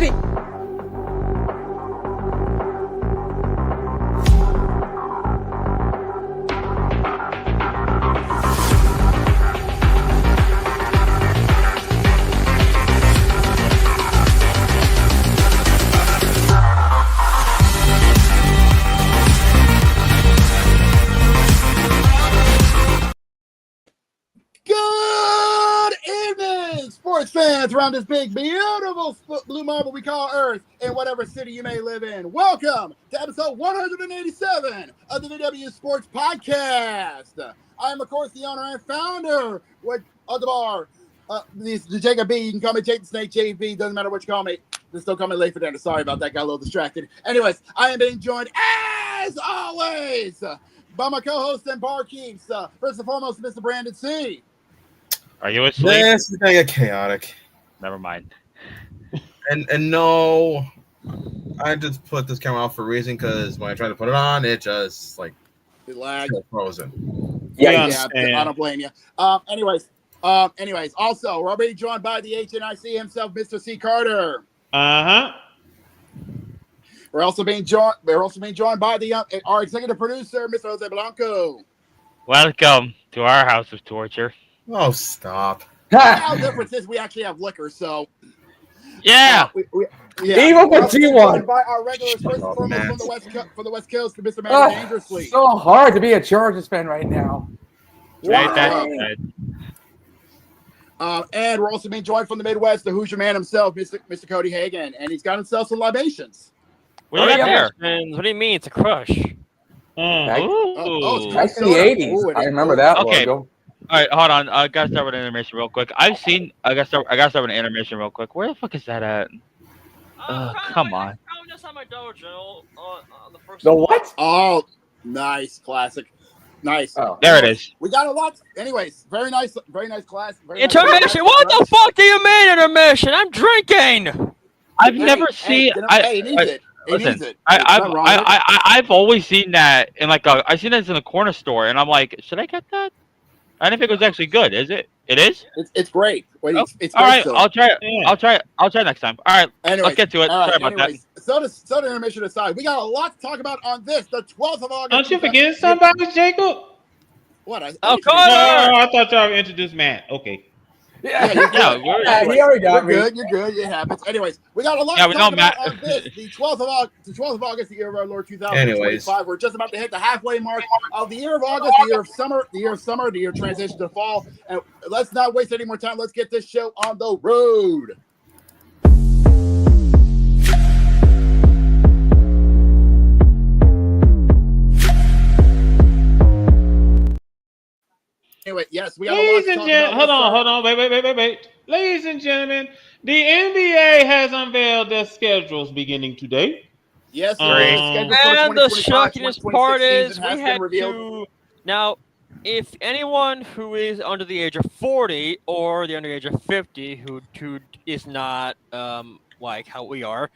City. Good evening, sports fans around this big, beautiful blue marble we call Earth in whatever city you may live in. Welcome to episode 187 of the VWU Sports Podcast. I am, of course, the owner and founder of the bar, the Jacob B. You can call me Jake the Snake, JB. Doesn't matter what you call me. Just don't call me late for dinner. Sorry about that. Got a little distracted. Anyways, I am being joined, as always, by my co-host and barkeeps. First and foremost, Mr. Brandon C. Are you asleep? This is gonna get chaotic. Never mind. And no, I just put this camera off for a reason because when I tried to put it on, it just like it lagged. Frozen. Yeah, I don't blame you. Anyways, also we're already joined by the HNIC himself, Mr. C. Carter. We're also being joined by our executive producer, Mr. Jose Blanco. Welcome to our house of torture. Oh, stop. Now, the difference is we actually have liquor, so Yeah. Even for G1. By our regulars, first and foremost from the West Coast, to Mr. Man Dangerously. So hard to be a Chargers fan right now. Right, Wow. And we're also being joined from the Midwest, the Hoosier man himself, Mr. Cody Hagan, and he's got himself some libations. What do you got there? What do you mean? It's a crush. It's Back in the 80s. I remember that Okay. logo. All right, hold on. I gotta start with an intermission real quick. I gotta start with an intermission real quick. Where the fuck is that at? Come on. Just on my dojo. The first. The what? Oh, nice. Classic. Nice. Oh. There it is. We got a lot. Anyways, very nice class. Intermission. What the fuck do you mean intermission? I'm drinking. I've never seen. He needs it. He Listen, needs it. I've always seen that in I've seen that in the corner store, and I'm like, should I get that? I didn't think it was actually good. Is it? It is. It's great. Wait, it's all great right. still. I'll try it. Yeah. I'll try it next time. All right. Anyways, let's get to it. Sorry about that. So the intermission aside, we got a lot to talk about on this, the 12th of August. Don't you forget somebody, Jacob? What? Oh, I thought y'all introduced Matt. Okay. Yeah, He already got me. You're good. It happens. Anyways, we got a lot to talk about on this. The 12th of August, the year of our Lord 2025. We're just about to hit the halfway mark of the year of August, the year of summer, the year of transition to fall. And let's not waste any more time. Let's get this show on the road. Anyway, yes, we got a lot to talk about. Hold on. Wait. Ladies and gentlemen, the NBA has unveiled their schedules beginning today. Yes, and the shockingest part is we had to. Now, if anyone who is under the age of 40 or the under age of 50 who is not like how we are,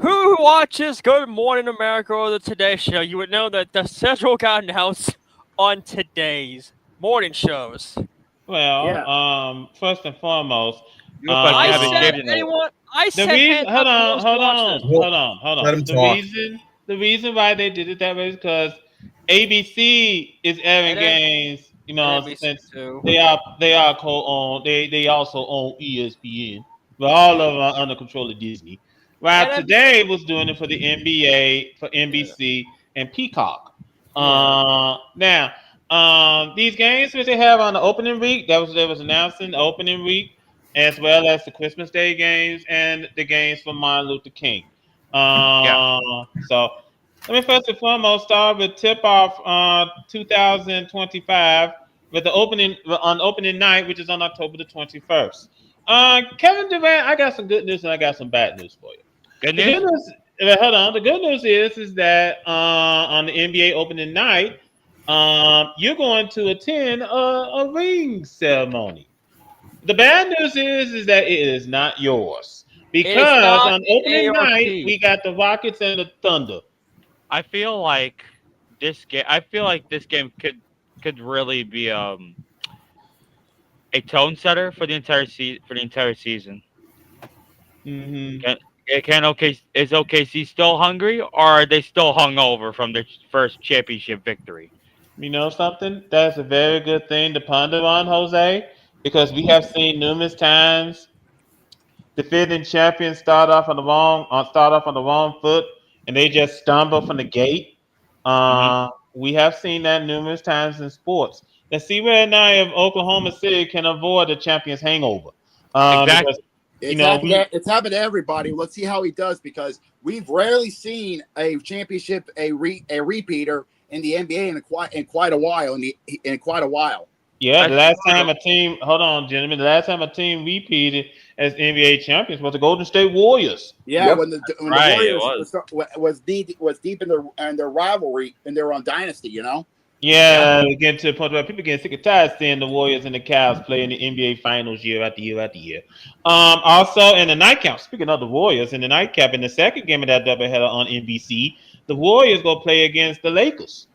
who watches Good Morning America or the Today Show, you would know that the schedule got announced on today's morning shows. Well, first and foremost, hold on. Let him talk. The reason why they did it that way is because ABC is airing games. You know, since they are co-owned. They also own ESPN, but all of them are under control of Disney. While today was doing it for the NBA, for NBC and Peacock. Now. These games which they have on the opening week, that was announcing the opening week, as well as the Christmas Day games and the games for Martin Luther King. So let me first and foremost start with tip-off 2025 with the opening night, which is on October the 21st. Kevin Durant, I got some good news and I got some bad news for you. Good news? Hold on. The good news is that on the NBA opening night, you're going to attend a ring ceremony. The bad news is that it is not yours because on opening night we got the Rockets and the Thunder. I feel like this game could really be a tone setter for the entire season. Mm-hmm. Is OKC still hungry, or are they still hungover from their first championship victory? You know something? That's a very good thing to ponder on, Jose, because we have seen numerous times defending champions start off on the wrong foot, and they just stumble from the gate. We have seen that numerous times in sports. Let's see whether or not if Oklahoma City can avoid the champions hangover. Exactly. Because, It's happened to everybody. Let's see how he does, because we've rarely seen a championship a repeater in the NBA in quite a while. Yeah, the last time a team, hold on, gentlemen, the last time a team repeated as NBA champions was the Golden State Warriors. Yeah, Yep. when the Warriors was deep in their rivalry and their own dynasty, you know. Yeah, getting to the point where people getting sick and tired of seeing the Warriors and the Cavs play in the NBA Finals year after year after year. Also in the nightcap, speaking of the Warriors, in the nightcap, in the second game of that doubleheader on NBC, the Warriors go play against the Lakers.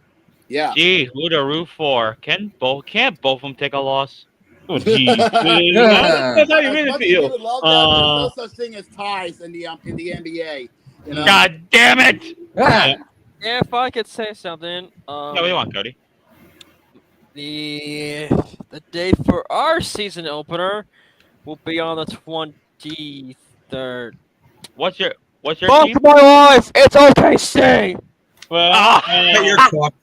Yeah. Gee, who to root for? Can't both of them take a loss? Oh, geez. That's how you really feel. There's no such thing as ties in the NBA. You know? God damn it! If I could say something, Yeah, what do you want, Cody? The date for our season opener will be on the 23rd. What's your Fuck team? my life! It's OKC. Well, You're fucked.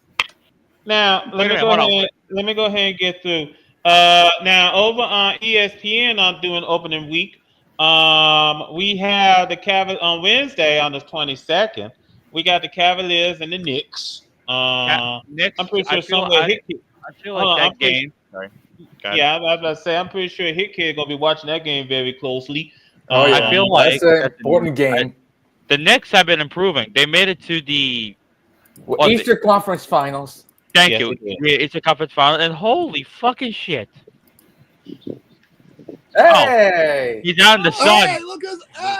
now let me go ahead and get through. Now over on ESPN, I'm doing opening week. We have the Cavaliers on Wednesday on the 22nd. We got the Cavaliers and the Knicks. Knicks. I'm pretty sure I feel like that game. Sorry. Yeah, I was about to say I'm pretty sure Hit Kid gonna be watching that game very closely. Oh, yeah. I feel like that's an important game. The Knicks have been improving. They made it to the Eastern Conference Finals. Thank Yes, you. they did. Yeah, it's a conference final, and holy fucking shit! Hey! He's out in the sun. Hey, look at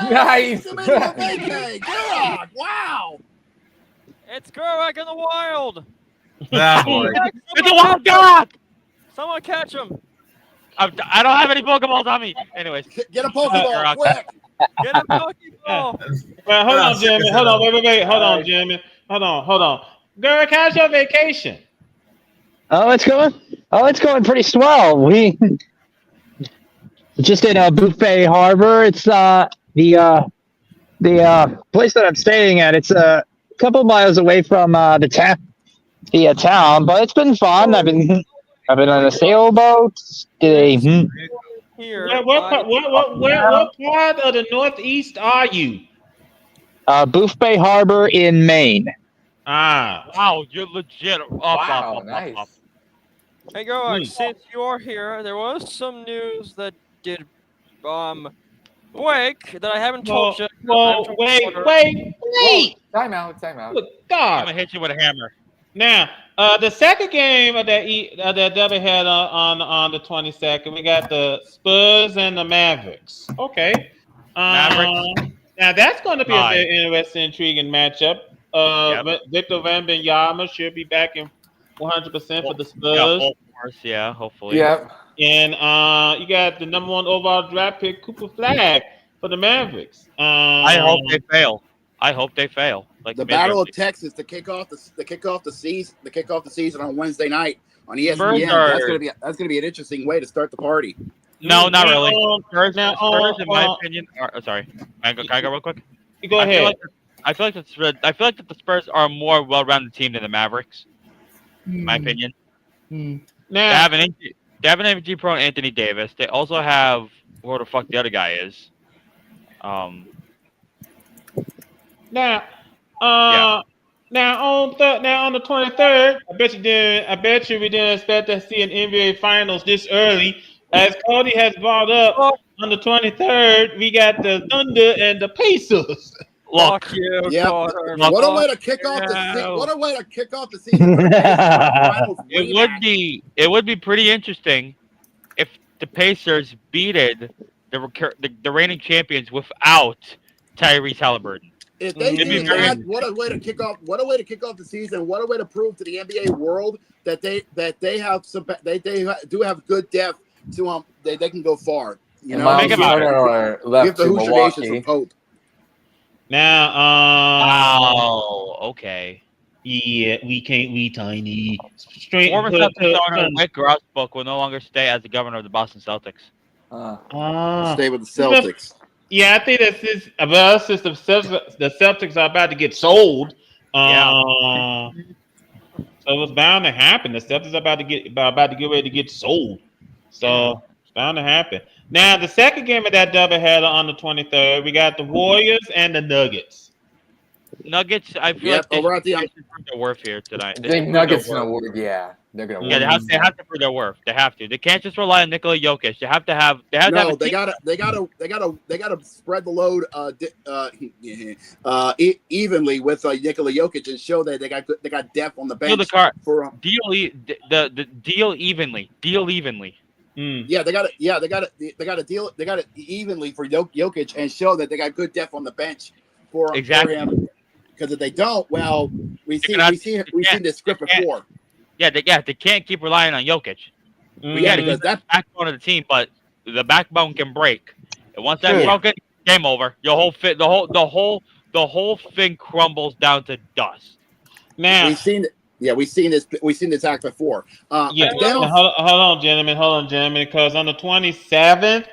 Nice. God, wow. It's Gerwag in the wild. Ah, boy. It's a wild dog. Someone catch him. I don't have any Pokeballs on me. Anyways, Get a Pokeball, quick. Get a Pokeball. Well, hold on, Jimmy. Hold on, wait. Hold on, Jimmy. Hold on. Girl, how's your vacation? Oh, it's going pretty swell. We just in Buffet Harbor. It's the place that I'm staying at. It's a couple miles away from the town, but it's been fun. I've been on a sailboat. Here. What part of the Northeast are you? Buffet Harbor in Maine. wow, you're legit. Wow, nice. Hey, Gerwag, since you're here, there was some news that did break that I haven't told you. Wait. Time out. Good I'm God. gonna hit you with a hammer. Now, the second game of that doubleheader on the 22nd, we got the Spurs and the Mavericks. Okay. Mavericks. Now that's going to be a very interesting, intriguing matchup. Victor Wembanyama should be back in 100% for the Spurs. Yeah, hopefully. Yep. And you got the number 1 overall draft pick, Cooper Flag, for the Mavericks. I hope they fail. Like The Battle of Texas to kick off the season on Wednesday night on ESPN. That's gonna be an interesting way to start the party. No, not really. Spurs, now, in my opinion, are, sorry. Can I go real quick? Go ahead. I feel like the Spurs are a more well-rounded team than the Mavericks. In my opinion. Now, they have an injury prone Anthony Davis. They also have where the fuck the other guy is. Now on the 23rd, I bet you we didn't expect to see an NBA Finals this early. As Cody has brought up, on the 23rd, we got the Thunder and the Pacers. Look, What a way to kick off the season. It would be pretty interesting if the Pacers beated the reigning champions without Tyrese Halliburton. If they do that, what a way to kick off the season. What a way to prove to the NBA world that they do have good depth to they can go far. You know, Think about it. Left give the to Hoosier Nation Milwaukee. some hope. Now, Wow. Okay. yeah, we tiny. Straight Former put, Celtics put, owner put, Rick Grossbook will no longer stay as the governor of the Boston Celtics. Stay with the Celtics. Yeah, I think that's this. Well, since the Celtics are about to get sold, so it was bound to happen. The Celtics are about to get ready to get sold, so it's bound to happen. Now, the second game of that doubleheader on the 23rd, we got the Warriors and the Nuggets. Nuggets, I feel Yep, like they over at the should prove their worth here tonight. I They think should prove their Nuggets gonna worth. win. Yeah, they're gonna win. Yeah, they have to prove their worth. They have to. They can't just rely on Nikola Jokic. They have to have No, a they team. gotta spread the load evenly with Nikola Jokic and show that they got depth on the bench. Deal the card. For The deal evenly. Deal evenly. yeah, they got to deal evenly for Jokic and show that they got good depth on the bench for him. Because if they don't, well, we've seen this script before. Yeah, they can't keep relying on Jokic. We got to use that backbone of the team, but the backbone can break. And once that's broken, game over. Your whole the whole thing crumbles down to dust. Now we've seen this act before. Hold on, gentlemen, because on the 27th,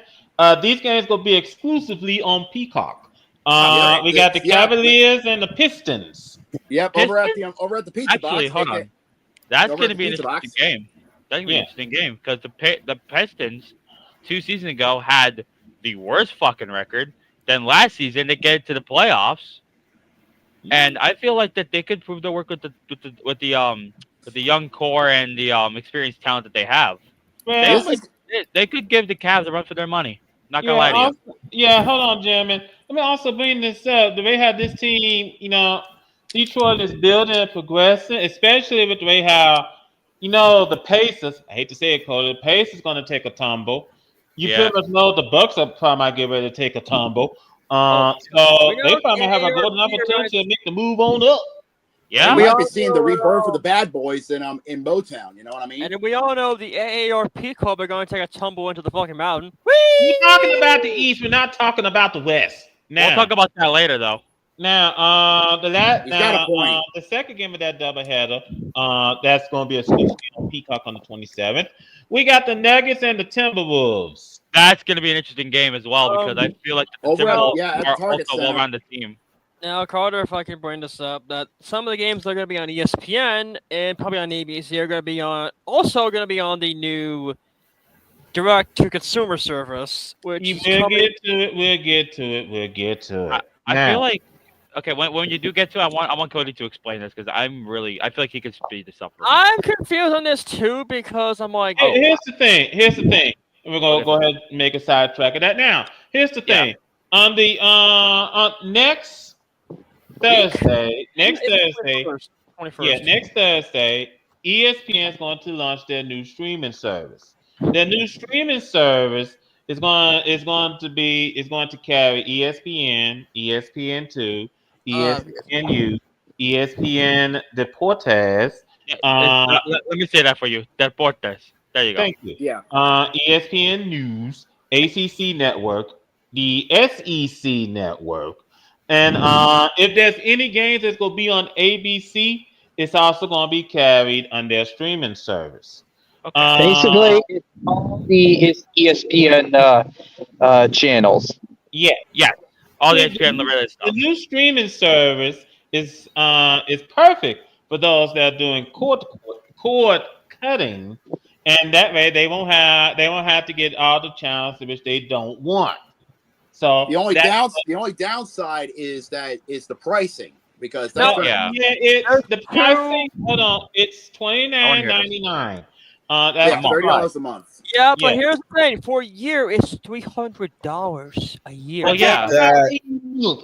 these games gonna be exclusively on Peacock. We got the Cavaliers and the Pistons. Yep, over at the pizza box. Actually, hold on. That's going to be an interesting game. That's going to be an interesting game because the Pistons 2 seasons ago had the worst fucking record. Then last season they get to the playoffs, and I feel like that they could prove their work with the young core and the experienced talent that they have. Well, they could give the Cavs a run for their money. Not gonna lie to you. Yeah, hold on, gentlemen. Let me also bring this up. The way how this team, Detroit is building and progressing, especially with the way how, the Pacers. I hate to say it, Cody. The Pacers going to take a tumble. You pretty much know the Bucks are probably might get ready to take a tumble. So they probably have a golden opportunity to make the move on up. Yeah, we might be seeing the rebirth of the bad boys in Motown. You know what I mean? And we all know the AARP club are going to take a tumble into the fucking mountain. We're talking about the East. We're not talking about the West. Now, we'll talk about that later, though. Now, the second game of that doubleheader, that's going to be exclusively on Peacock on the 27th. We got the Nuggets and the Timberwolves. That's going to be an interesting game as well because I feel like the Timberwolves are also a well-rounded team. Now, Carter, if I can bring this up, that some of the games that are going to be on ESPN and probably on ABC are going to be on the new direct-to-consumer service. Which we'll get to it. I feel like when you do get to it, I want Cody to explain this because I feel like he could speed this up. I'm confused on this too because I'm like, here's the thing. We're gonna go ahead and make a sidetrack of that now. Here's the thing. On the next Thursday, 21st. Next Thursday, ESPN is going to launch their new streaming service. Their new streaming service is going to carry ESPN, ESPN2, ESPNU, ESPN Deportes. Let me say that for you. Deportes. There you go. Thank you. Yeah. ESPN News, ACC Network, the SEC Network, and if there's any games that's going to be on ABC, it's also going to be carried on their streaming service. Okay. Basically, it's all the ESPN channels. Yeah. All the ESPN related stuff. The new streaming service is perfect for those that are doing cord cutting, and that way they won't have to get all the channels which they don't want. So the only downside is that it's the pricing because that's the pricing. Hold on, it's $29.99. That's $30 a month. Yeah, but here's the thing: for a year, it's $300 a year. Well, yeah,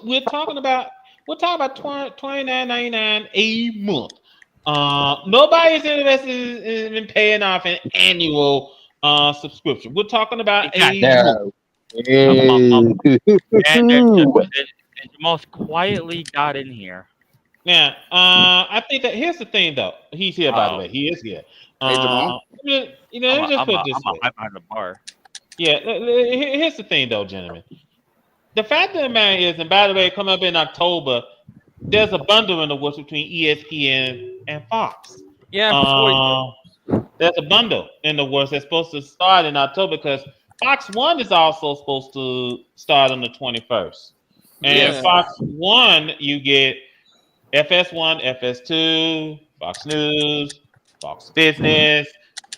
we're talking about $29.99 a month. Nobody's interested in paying off an annual subscription. We're talking about a month. And most quietly got in here. Now, I think that here's the thing, though. He's here, by the way. He is here. Hey, Jamal. Let me just put it this way. I'm behind the bar. Yeah, here's the thing, though, gentlemen. the fact of the matter is, and by the way, coming up in October, there's a bundle in the works between ESPN and Fox. Yeah, there's a bundle in the works that's supposed to start in October because Fox One is also supposed to start on the 21st. And Fox One, you get FS1, FS2, Fox News, Fox Business,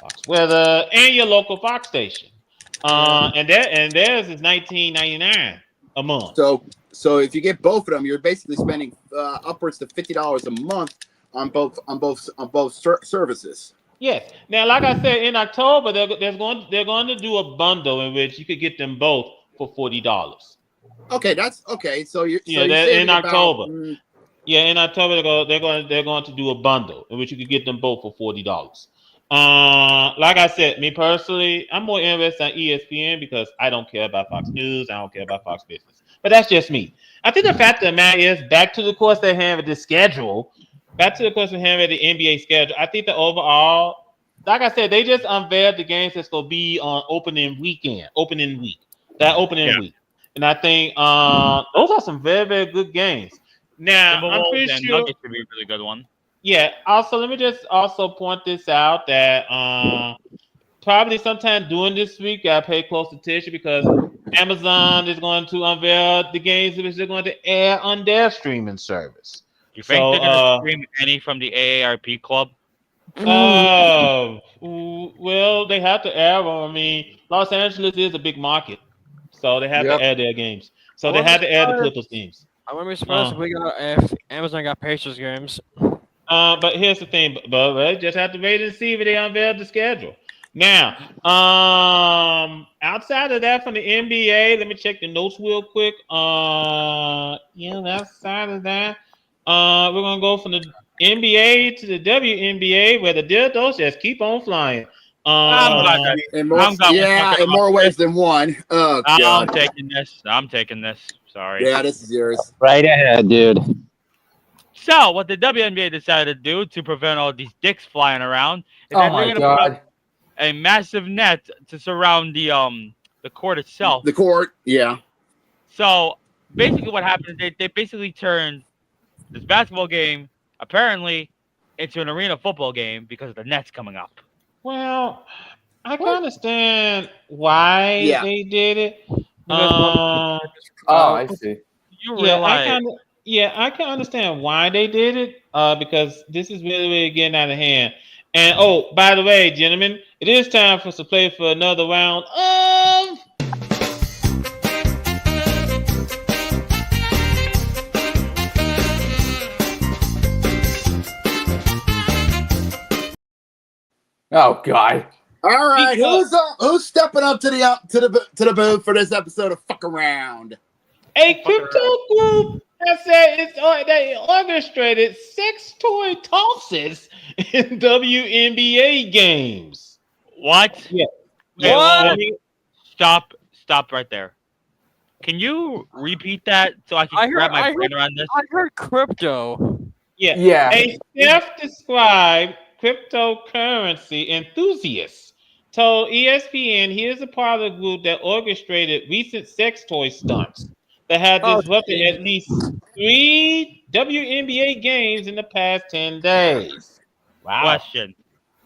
Fox Weather, and your local Fox station. And theirs is $19.99 a month. So if you get both of them, you're basically spending upwards to $50 a month on both services. Yes. Now, like I said, in October they're going to do a bundle in which you could get them both for $40. Okay, that's okay. So you're in October. In October they're going to do a bundle in which you could get them both for $40. Like I said, me personally, I'm more interested in ESPN because I don't care about Fox News. I don't care about Fox Business. But that's just me. I think the fact of the matter is, back to the course they have at the schedule, back to the course they have at the NBA schedule, I think that overall, like I said, they just unveiled the games that's going to be on opening week. And I think those are some very, very good games. Now, I'm pretty sure Nuggets should be a really good one. Yeah. Also, let me just also point this out that probably sometime during this week, I pay close attention because Amazon is going to unveil the games which they're going to air on their streaming service. You think they're going to stream any from the AARP club? Well, they have to air them. I mean, Los Angeles is a big market, so they have to air their games. So they have to air the Clippers games. I wouldn't be surprised if Amazon got Pacers games. But here's the thing, but we just have to wait and see if they unveil the schedule. Now, outside of that from the NBA, let me check the notes real quick. Outside of that, we're gonna go from the NBA to the WNBA, where the dildos just keep on flying. In more ways than one. Oh, God. I'm taking this. Sorry. Yeah, this is yours. Right ahead, dude. So, what the WNBA decided to do to prevent all these dicks flying around is that they're going to put up a massive net to surround the court itself. The court, yeah. So, basically what happened is they basically turned this basketball game, apparently, into an arena football game because of the nets coming up. Well, I can understand why they did it. I see. You realize... I can understand why they did it because this is really, really getting out of hand. And, by the way, gentlemen, it is time for us to play for another round of... Oh, God. All right, who's stepping up to the booth for this episode of Fuck Around? A crypto group that said they orchestrated sex toy tosses in WNBA games. What? Yeah. What? Stop right there. Can you repeat that so I can wrap my brain around this? I heard crypto. Yeah. A self-described cryptocurrency enthusiast told ESPN he is a part of the group that orchestrated recent sex toy stunts that had disrupted at least 3 WNBA games in the past 10 days. Wow. Question.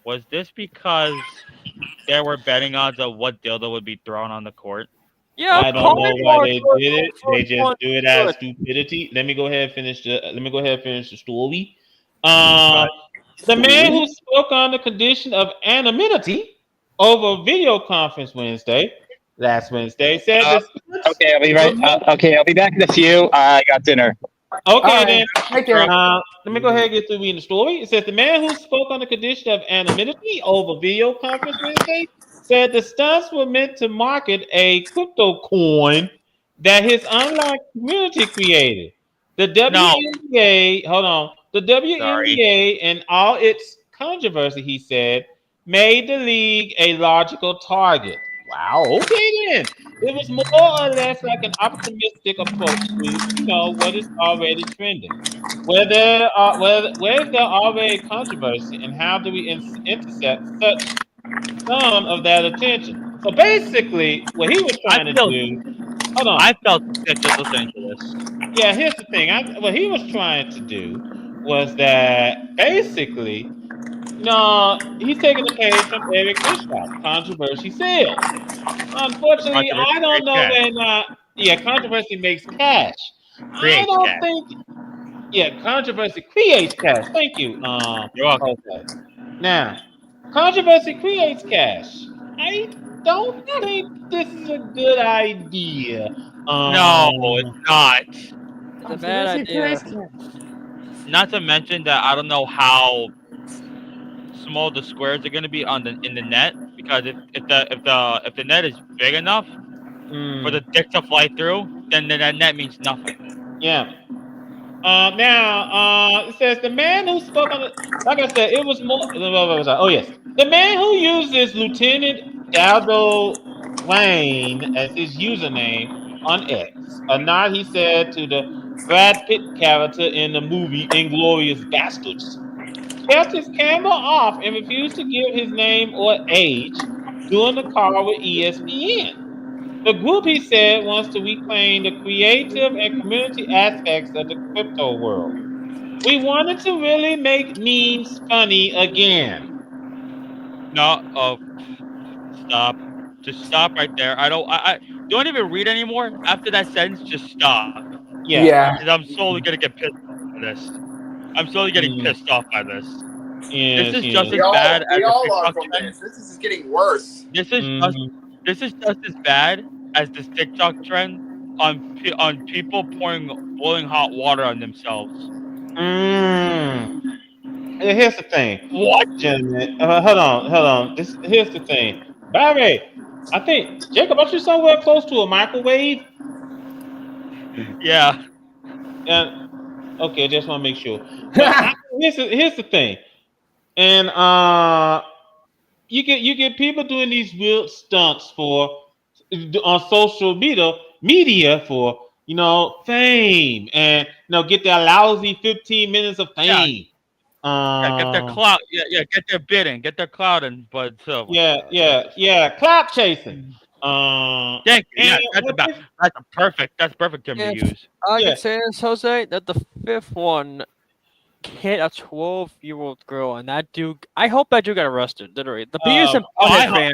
Was this because there were betting odds of what dildo would be thrown on the court? Yeah, I don't know why they did it. They just do it out of stupidity. Let me go ahead and finish the story. The man who spoke on the condition of anonymity over video conference last Wednesday, said okay, I'll be right. I'll be back in a few. I got dinner. Okay, then. Let me go ahead and get through reading the story. It says the man who spoke on the condition of anonymity over video conference Wednesday said the stunts were meant to market a crypto coin that his online community created. The WNBA, the WNBA and all its controversy, he said, made the league a logical target. Wow. Okay, then. It was more or less like an optimistic approach to, what is already trending. Where is there already controversy, and how do we intercept some of that attention? So basically, what he was trying to do Hold on. I felt sick just listening to this. Yeah, here's the thing. What he was trying to do was that basically, he's taking a page from Eric Bischoff. Controversy sells. Unfortunately, I don't know whether or not. Yeah, controversy makes cash. I Creates don't cash. think. Yeah, controversy creates cash. Thank you. You're welcome. Okay. Now, controversy creates cash. I don't think this is a good idea. No, it's not. It's a bad idea. Not to mention that I don't know how small the squares are going to be in the net, because if the net is big enough for the dick to fly through, then that net means nothing. Yeah. Now, it says the man who spoke on the. Like I said, it was more. Oh yes, the man who uses Lieutenant Daldo Wayne as his username on X. A nod he said to the Brad Pitt character in the movie Inglorious Bastards. Kept his camera off and refused to give his name or age during the call with ESPN. The group, he said, wants to reclaim the creative and community aspects of the crypto world. We wanted to really make memes funny again. No, stop. Just stop right there. I don't even read anymore. After that sentence, just stop. Yeah. Because I'm slowly gonna get pissed off by this. I'm slowly getting pissed off by this. Yes, This is just as We bad as the all are TikTok from trend. this. This is just getting worse. This is just as bad as this TikTok trend on people pouring boiling hot water on themselves. Here's the thing. What? Gentlemen, hold on. Here's the thing. Barry, I think, Jacob, aren't you somewhere close to a microwave? Yeah. Okay, I just want to make sure. But here's the thing. And you get people doing these weird stunts on social media for fame, and get their lousy 15 minutes of fame. Get their clout. Yeah, get their bidding, get their clout, and but clout chasing. Thank you. Yeah, that's perfect term to use. I can say this, Jose, that the fifth one hit a 12-year-old girl, and that dude. I hope that dude got arrested. Literally, the biggest fan.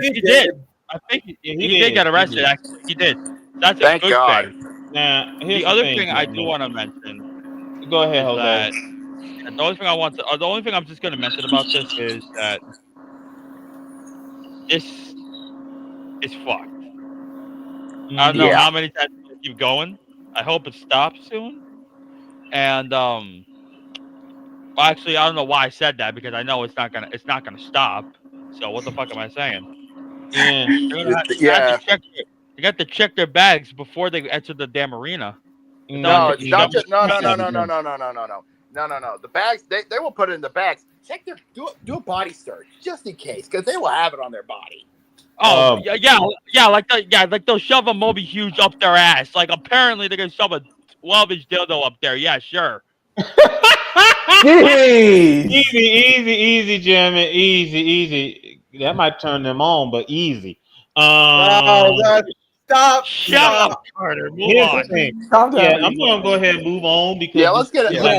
He did. I think he did get arrested. Actually, he did. That's a Thank good God. thing. Now, The other thing I do want to mention. Go ahead, Jose. That the only thing I'm just going to mention about this is that this is fucked. I don't know how many times it'll keep going. I hope it stops soon. And actually, I don't know why I said that, because I know it's not gonna stop. So what the fuck am I saying? Yeah. They got to check their bags before they enter the damn arena. No, it's not just no. The bags they will put it in the bags. Check their do a body search just in case, because they will have it on their body. Oh yeah, like they'll shove a Moby Huge up their ass. Like apparently they're gonna shove a 12-inch dildo up there. Yeah, sure. Easy, Jeremy. Easy. That might turn them on, but easy. Stop. Shut up, Carter. Move Here's on. the thing. Yeah, I'm gonna go ahead and move on because let's get it. Hold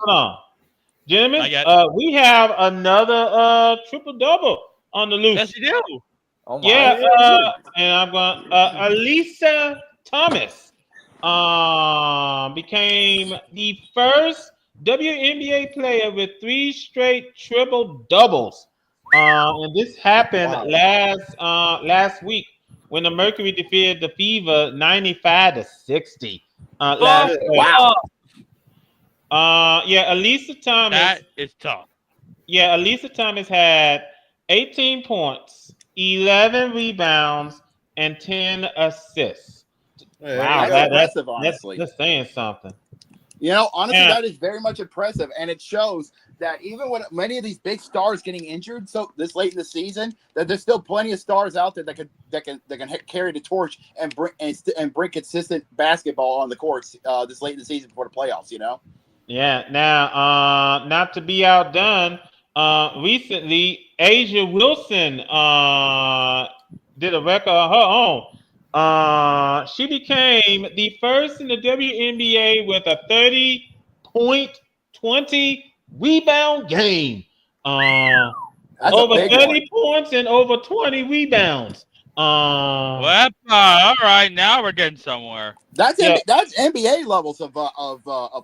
on. Gentlemen, we have another triple double on the loose. Yes, you do. Oh my and I'm going. Elisa Thomas became the first WNBA player with 3 straight triple doubles. And this happened last week when the Mercury defeated the Fever 95-60. Elisa Thomas. That is tough. Yeah, Elisa Thomas had 18 points, 11 rebounds, and 10 assists. Wow, that's impressive, honestly. That's saying something. Honestly, that is very much impressive, and it shows that even when many of these big stars getting injured so this late in the season, that there's still plenty of stars out there that can carry the torch and bring consistent basketball on the courts this late in the season before the playoffs. Yeah. Now, not to be outdone, recently Asia Wilson did a record of her own. She became the first in the WNBA with a 30-point, 20 rebound game. Over 30 points and over 20 rebounds. All right, now we're getting somewhere. That's NBA levels of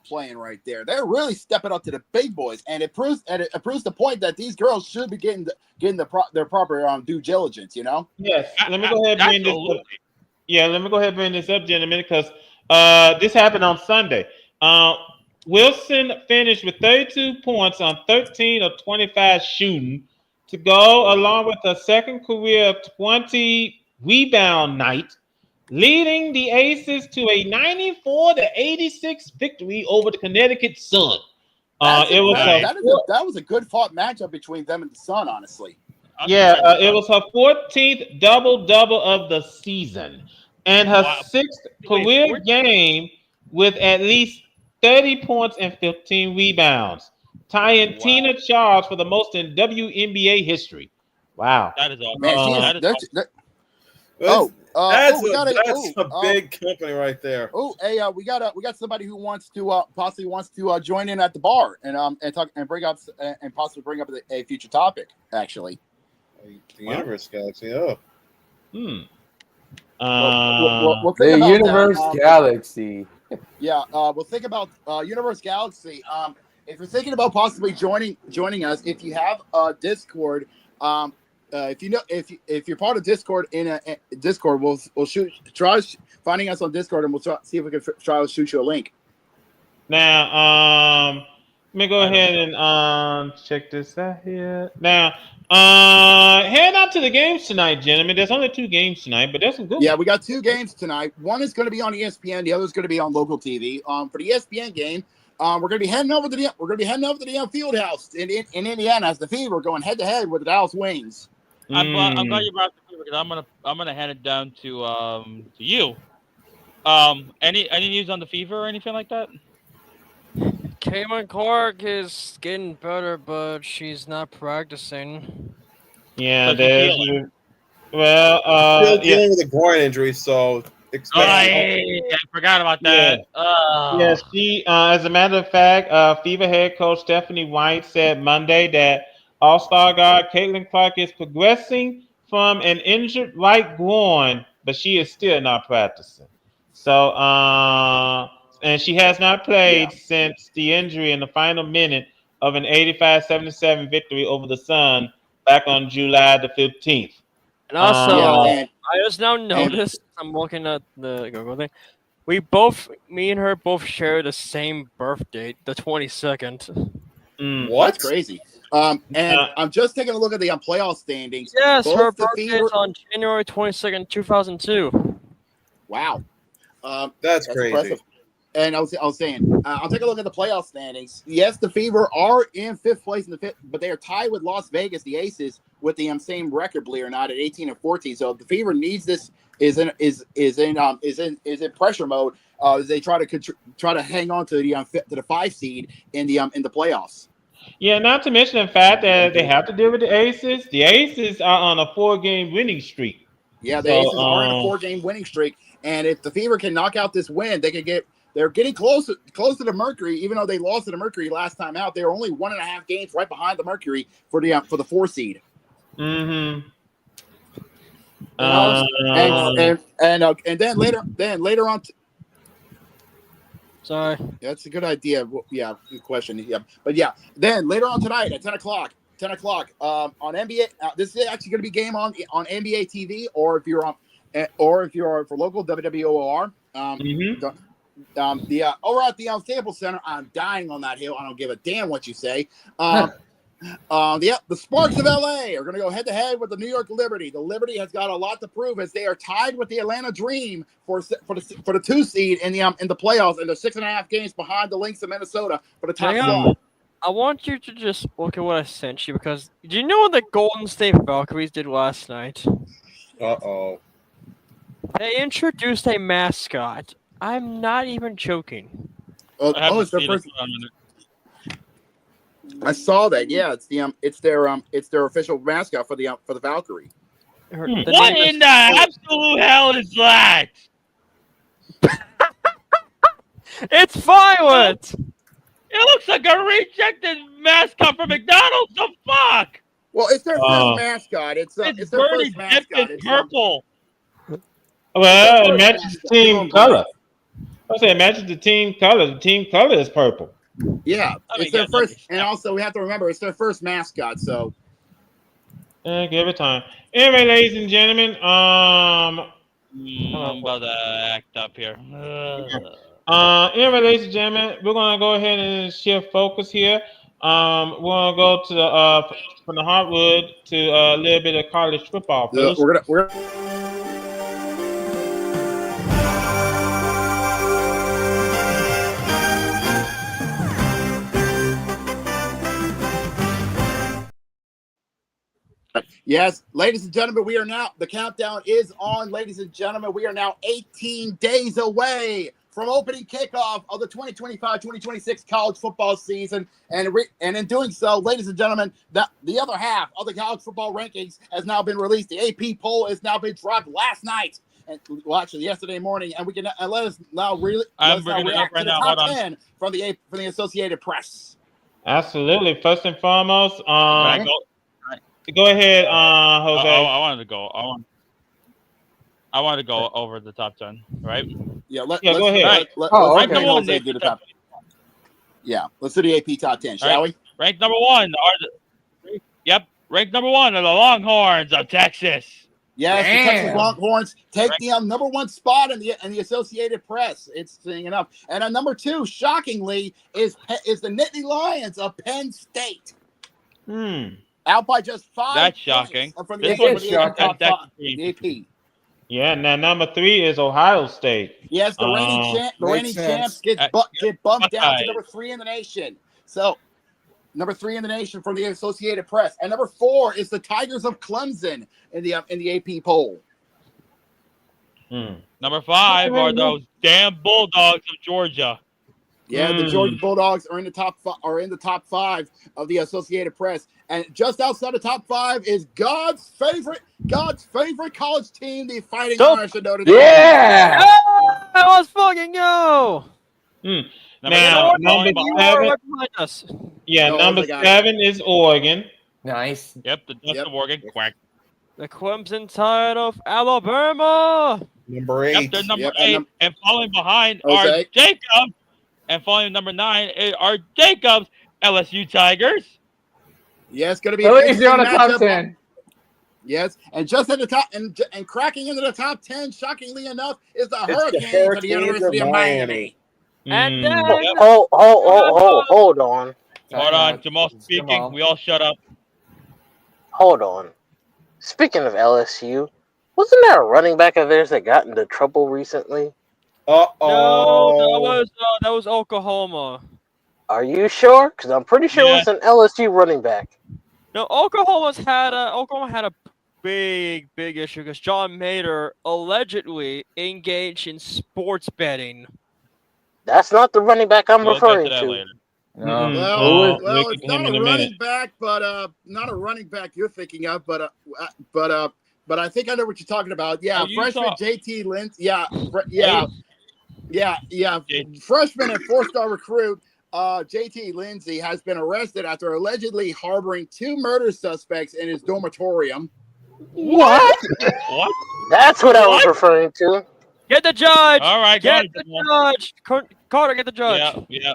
playing right there. They're really stepping up to the big boys, and it proves the point that these girls should be getting their proper due diligence. You know. Yes. Let me go ahead and bring this up. Yeah, let me go ahead and bring this up, gentlemen, because this happened on Sunday. Wilson finished with 32 points on 13 of 25 shooting to go along with a second career 20 rebound night, leading the Aces to a 94-86 victory over the Connecticut Sun. That was a good fought matchup between them and the Sun, honestly. Yeah, it was her 14th double-double of the season and her sixth career game with at least 30 points and 15 rebounds, tying Tina Charles for the most in WNBA history. Wow. That is awesome. That's a big company right there. Oh, hey, we got somebody who possibly wants to join in at the bar and talk and bring up and possibly bring up a future topic. Actually, the Universe Galaxy. Oh, the Universe Galaxy. Yeah, we'll think about Universe Galaxy. If you're thinking about possibly joining us, if you have a Discord, if you're part of Discord Discord, we'll try finding us on Discord, and we'll see if we can try to shoot you a link. Now, let me go ahead and check this out here. Now, head out to the games tonight, gentlemen. There's only 2 games tonight, but there's some good. Yeah, we got 2 games tonight. One is going to be on ESPN. The other is going to be on local TV. For the ESPN game, we're going to be heading over to the field house in Indiana as the Fever going head to head with the Dallas Wings. I'm glad you brought the Fever because I'm gonna hand it down to you. Any news on the Fever or anything like that? Caitlin Clark is getting better, but she's not practicing. Yeah, still dealing with a groin injury, so. I forgot about that. Yeah, she. As a matter of fact, Fever head coach Stephanie White said Monday that All-Star guard Caitlin Clark is progressing from an injured right groin, but she is still not practicing. So, and she has not played since the injury in the final minute of an 85-77 victory over the Sun back on July the 15th. And also, I just now noticed, I'm looking at the Google thing, me and her both share the same birth date, the 22nd. What? That's crazy. And I'm just taking a look at the playoff standings. Yes, her birthday is on January 22nd, 2002. Wow. That's crazy. Impressive. And I was saying, I'll take a look at the playoff standings. Yes, the Fever are in 5th place in the 5th, but they are tied with Las Vegas, the Aces, with the same record, believe it or not, at 18-14. So the Fever needs this is in pressure mode as they try to hang on to the 5 seed in the playoffs. Yeah, not to mention the fact that they have to deal with the Aces. The Aces are on a 4-game winning streak. Yeah, the Aces are on a 4-game winning streak, and if the Fever can knock out this win, they could get. They're getting close to the Mercury, even though they lost to the Mercury last time out. They were only 1.5 games right behind the Mercury for the 4 seed. Mm-hmm. And then later on. Sorry. That's a good idea. Yeah, good question. Yeah, but yeah, then later on tonight at 10 o'clock on NBA. This is actually going to be game on NBA TV, or if you're for local WWOR. Over at the Staples Center, I'm dying on that hill. I don't give a damn what you say. The Sparks of LA are going to go head to head with the New York Liberty. The Liberty has got a lot to prove as they are tied with the Atlanta Dream for the 2 seed in the playoffs, and they're 6.5 games behind the Lynx of Minnesota for the top spot. I want you to just look at what I sent you, because do you know what the Golden State Valkyries did last night? Uh-oh. They introduced a mascot. I'm not even joking. It's their first. I saw that. Yeah, it's their official mascot for the Valkyrie. What in the absolute hell is that? It's fireworks. It looks like a rejected mascot from McDonald's. The fuck? Well, it's their first mascot. It's their first mascot. It's purple. Well, it matches the team color. I say it matches the team color. The team color is purple. Yeah, it's their first, and also we have to remember it's their first mascot. So, give it time. Anyway, ladies and gentlemen, I'm about to act up here. Anyway, ladies and gentlemen, we're gonna go ahead and shift focus here. We're gonna go to the from the hardwood to a little bit of college football. we're gonna. Yes, ladies and gentlemen, we are now, the countdown is on. Ladies and gentlemen, we are now 18 days away from opening kickoff of the 2025-2026 college football season. And in doing so, ladies and gentlemen, the other half of the college football rankings has now been released. The AP poll has now been dropped last night. And well, actually yesterday morning, and we can let us now really react to the top 10 from the Associated Press. Absolutely. First and foremost, go ahead, Jose. I wanted to go. I want to go over the top 10, right? Yeah, go ahead. Let's do the top. Yeah, let's do the AP top 10, shall we? Ranked number one ranked number one are the Longhorns of Texas. Yes, the Texas Longhorns take the number one spot in the Associated Press. It's saying enough. And number two, shockingly, is the Nittany Lions of Penn State. Out by just 5. That's shocking. From the AP. Yeah, now number 3 is Ohio State. Yes, the reigning champs get bumped down to number 3 in the nation. So, number 3 in the nation from the Associated Press, and number 4 is the Tigers of Clemson in the AP poll. Number 5 are those damn Bulldogs of Georgia. Yeah, the Georgia Bulldogs are in the top 5 of the Associated Press, and just outside the top 5 is God's favorite college team, the Fighting Irish of Notre Dame. Yeah, let's fucking go. Now, number 7. Yeah, number 7 is Oregon. Nice. Yep, the Dust of Oregon. Quack. The Clemson Tide of Alabama. Number 8. Yep, they're number 8, and falling behind are Jacobs. And following number 9 are Jacobs LSU Tigers. Yes, going to be at least you're on the top 10. Yes, and just at the top and cracking into the top 10, shockingly enough, is the Hurricanes of the University of Miami. And then hold on. Hold on, Jamal speaking. Jamal. We all shut up. Hold on. Speaking of LSU, wasn't there a running back of theirs that got into trouble recently? No, that was Oklahoma. Are you sure? Because I'm pretty sure it was an LSU running back. No, Oklahoma had a big issue because John Mater allegedly engaged in sports betting. That's not the running back I'm referring to. Well, it's not a running back, but not a running back you're thinking of, but I think I know what you're talking about. Yeah, freshman JT Lindsey. Yeah. Freshman and 4-star recruit JT Lindsey has been arrested after allegedly harboring 2 murder suspects in his dormitorium. What? That's what I was referring to. Get the judge. All right, get the judge. Carter, get the judge. Yeah.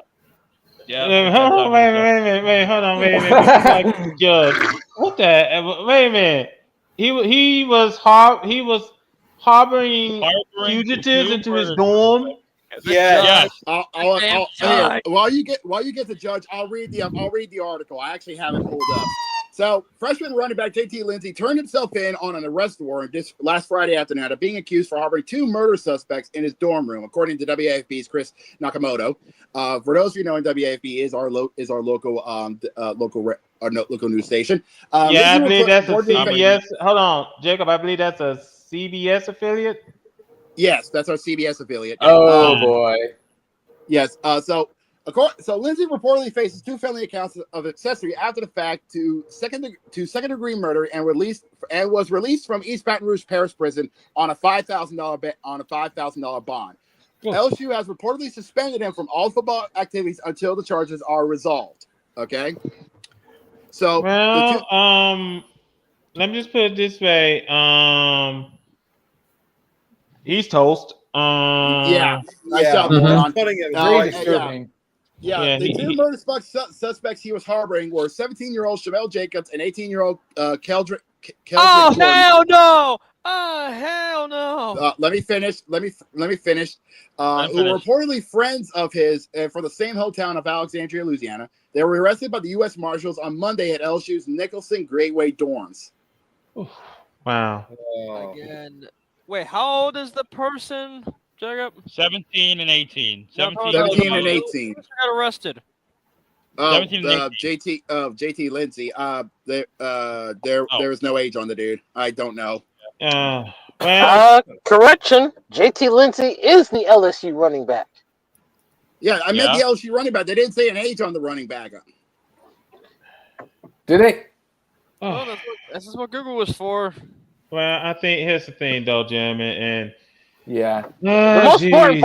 Hold on, wait a minute. Like the judge. What the? Wait a minute. He was harboring fugitives into his dorm. Yes. While you get the judge, I'll read the article. I actually have it pulled up. So, freshman running back JT Lindsey turned himself in on an arrest warrant this last Friday afternoon after being accused for harboring 2 murder suspects in his dorm room, according to WAFB's Chris Nakamoto. For those of you knowing, WAFB is our local news station. I believe that's a CBS. Hold on, Jacob. I believe that's a CBS affiliate. Yes, that's our CBS affiliate. Oh boy. Yes. So Lindsay reportedly faces 2 felony accounts of accessory after the fact to second-degree murder and was released from East Baton Rouge Parish Prison on a $5,000 bond. LSU has reportedly suspended him from all football activities until the charges are resolved. Okay. So let me just put it this way. He's toast. Nice job, moron. Very disturbing. The 2 murder suspects he was harboring were 17-year-old Shamel Jacobs and 18-year-old Keldrick. Oh hell no! Oh hell no! Let me finish. Who were reportedly friends of his from the same hometown of Alexandria, Louisiana. They were arrested by the U.S. Marshals on Monday at LSU's Nicholson Greatway dorms. Wow. Again, wait, how old is the person, Jacob? 17 and 18. 17 and 18. Who got arrested? JT Lindsay. There was no age on the dude. I don't know. Correction. JT Lindsay is the LSU running back. Yeah, I meant the LSU running back. They didn't say an age on the running back. Did they? Well, this is what Google was for. Well, I think here's the thing, though, Jim, and yeah. The most important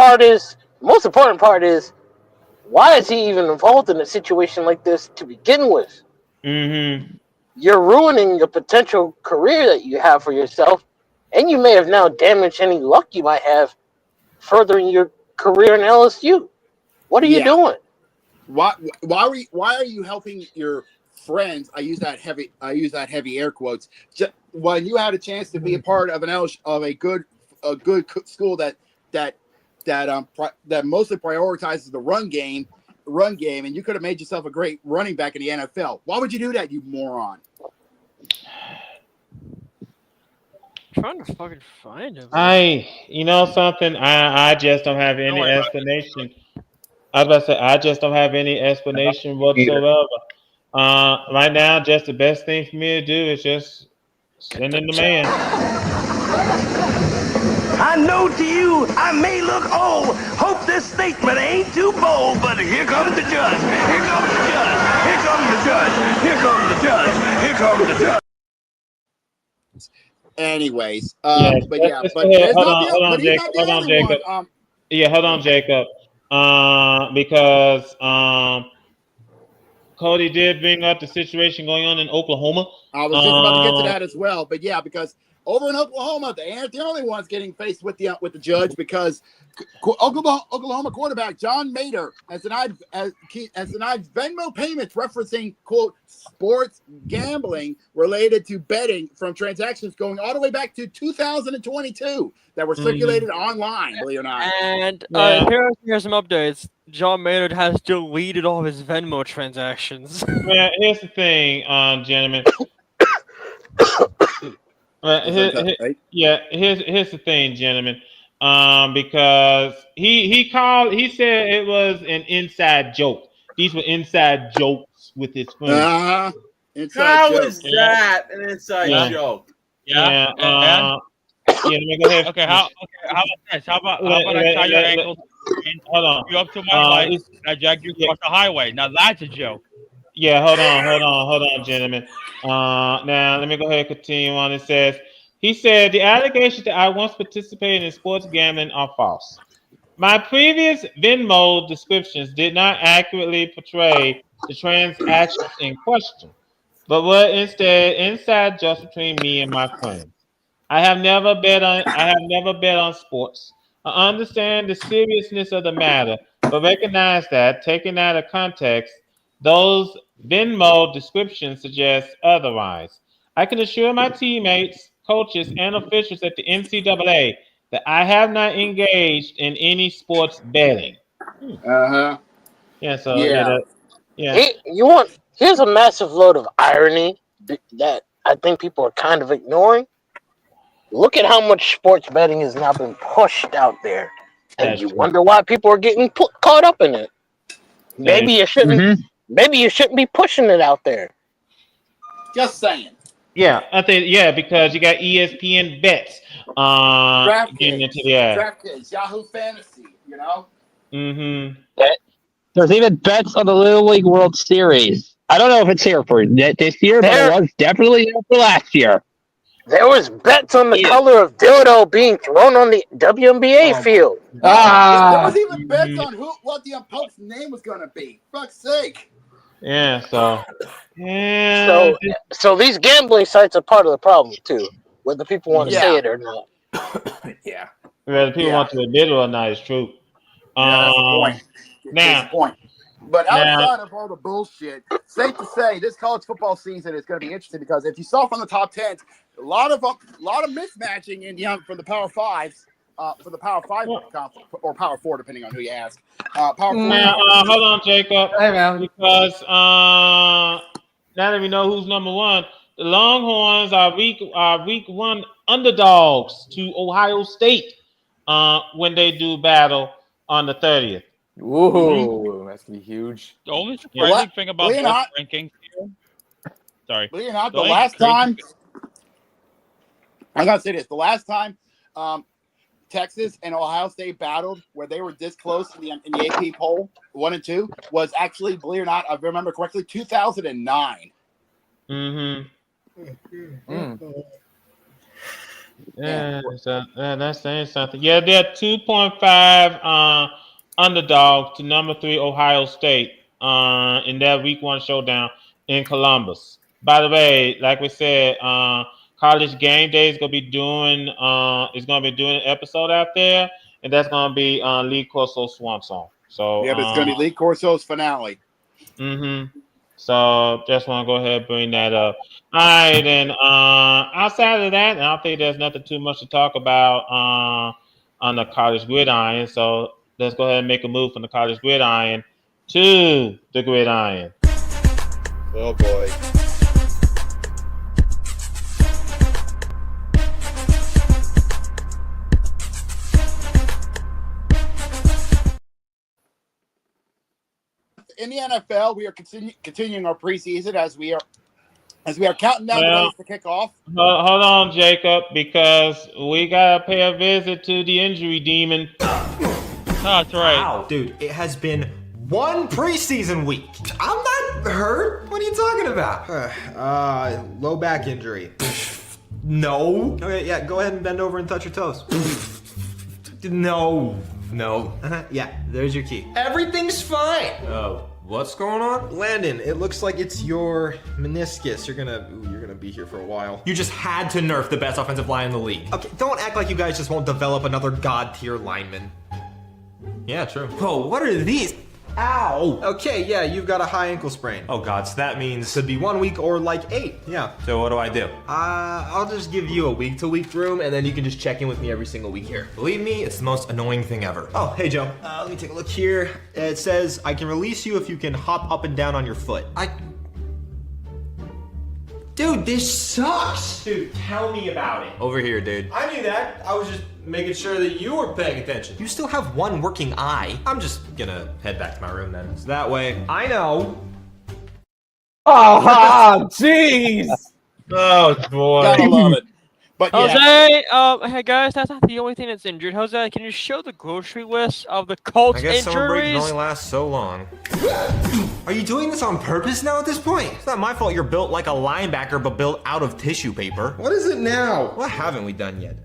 part is, why is he even involved in a situation like this to begin with? Mm-hmm. You're ruining the potential career that you have for yourself, and you may have now damaged any luck you might have furthering your career in LSU. What are you doing? Why are you helping your friends? I use that heavy air quotes. When you had a chance to be a part of a good school that mostly prioritizes the run game, and you could have made yourself a great running back in the NFL. Why would you do that, you moron? I'm trying to fucking find him. You know something? I just don't have any explanation. I was about to say, I just don't have any explanation whatsoever. Right now, just the best thing for me to do is just send in the man. I know to you, I may look old. Hope this statement ain't too bold, but here comes the judge. Here comes the judge. Here comes the judge. Here comes the judge. Here comes the judge. Anyways, hold on, Jacob. Because Cody did bring up the situation going on in Oklahoma. I was just about to get to that as well, but yeah, because over in Oklahoma, they aren't the only ones getting faced with the judge, because Oklahoma quarterback John Mater has denied Venmo payments referencing, quote, sports gambling related to betting from transactions going all the way back to 2022 that were circulated online, believe it or not. And here's some updates. John Maynard has deleted all his Venmo transactions. Well, here's the thing, gentlemen. Here's the thing, gentlemen. Because he said it was an inside joke. These were inside jokes with his friends. How is that an inside joke? Let me go ahead. Okay, how about this? How about I tie your ankles? Hold on. You up to my life? I drag you across the highway. Now that's a joke. Yeah, hold on, gentlemen. Now let me go ahead and continue on. It says, he said, the allegations that I once participated in sports gambling are false. My previous Venmo descriptions did not accurately portray the transactions in question, but were instead inside jokes between me and my friends. I have never bet on sports. I understand the seriousness of the matter, but recognize that, taken out of context, those Venmo descriptions suggest otherwise. I can assure my teammates, coaches, and officials at the NCAA that I have not engaged in any sports betting. Here's a massive load of irony that I think people are kind of ignoring. Look at how much sports betting has now been pushed out there, and you wonder why people are getting caught up in it. Maybe you shouldn't. Maybe you shouldn't be pushing it out there. Just saying. Yeah, I think because you got ESPN bets getting into the DraftKings, Yahoo Fantasy, you know. There's even bets on the Little League World Series. I don't know if it's here for this year, but it was definitely here for last year. There was bets on the color of dildo being thrown on the WNBA field. There was even bets on what the Pope's name was going to be. Fuck's sake. Yeah, so so these gambling sites are part of the problem too, whether people want to say it or not. Yeah. Whether people want to admit it or not, it's true. That's the point. Now, point. But outside of all the bullshit, safe to say this college football season is going to be interesting because if you saw from the top 10, a lot of mismatching in from the Power Fives. For the Power 5 conference, or Power 4, depending on who you ask. Power 4. Hold on, Jacob. Hey, man. Because now that we know who's number one, the Longhorns are week one underdogs to Ohio State when they do battle on the 30th. Whoa, that's gonna be huge. The only surprising thing about those rankings here, sorry. Believe it or not, the last time, I gotta say this, the last time Texas and Ohio State battled where they were this close in the AP poll, 1 and 2, was actually, believe it or not, if I remember correctly, 2009. Yeah, that's saying something. Yeah, they're 2.5 underdog to number 3 Ohio State in that week 1 showdown in Columbus. By the way, like we said, College Game Day is gonna be doing an episode out there, and that's gonna be Lee Corso's Swamp Song. So yeah, but it's gonna be Lee Corso's finale. So just want to go ahead and bring that up. All right, and outside of that, I don't think there's nothing too much to talk about on the college gridiron. So let's go ahead and make a move from the college gridiron to the gridiron. Oh boy. In the NFL, we are continuing our preseason as we are counting down the days to kick off. Hold on, Jacob, because we gotta pay a visit to the injury demon. That's right. Wow, dude, it has been one preseason week. I'm not hurt. What are you talking about? Low back injury. No. Okay, yeah, go ahead and bend over and touch your toes. No. Yeah, there's your key. Everything's fine. Oh, what's going on? Landon, it looks like it's your meniscus. You're gonna be here for a while. You just had to nerf the best offensive line in the league. Okay, don't act like you guys just won't develop another god tier lineman. Yeah, true. Whoa, what are these? Ow! Okay, yeah, you've got a high ankle sprain. Oh god, so that means... Could be 1 week or like 8, yeah. So what do I do? I'll just give you a week-to-week room, and then you can just check in with me every single week here. Believe me, it's the most annoying thing ever. Oh, hey Joe, let me take a look here. It says, I can release you if you can hop up and down on your foot. Dude, this sucks! Dude, tell me about it. Over here, dude. I knew that. I was just making sure that you were paying attention. You still have one working eye. I'm just gonna head back to my room then. So that way, I know. Oh, jeez. Oh boy. Gotta love it. But Jose, hey guys, that's not the only thing that's injured. Jose, can you show the grocery list of the Colts I guess summer break can injuries? only last so long. Are you doing this on purpose now at this point? It's not my fault you're built like a linebacker but built out of tissue paper. What is it now? What haven't we done yet?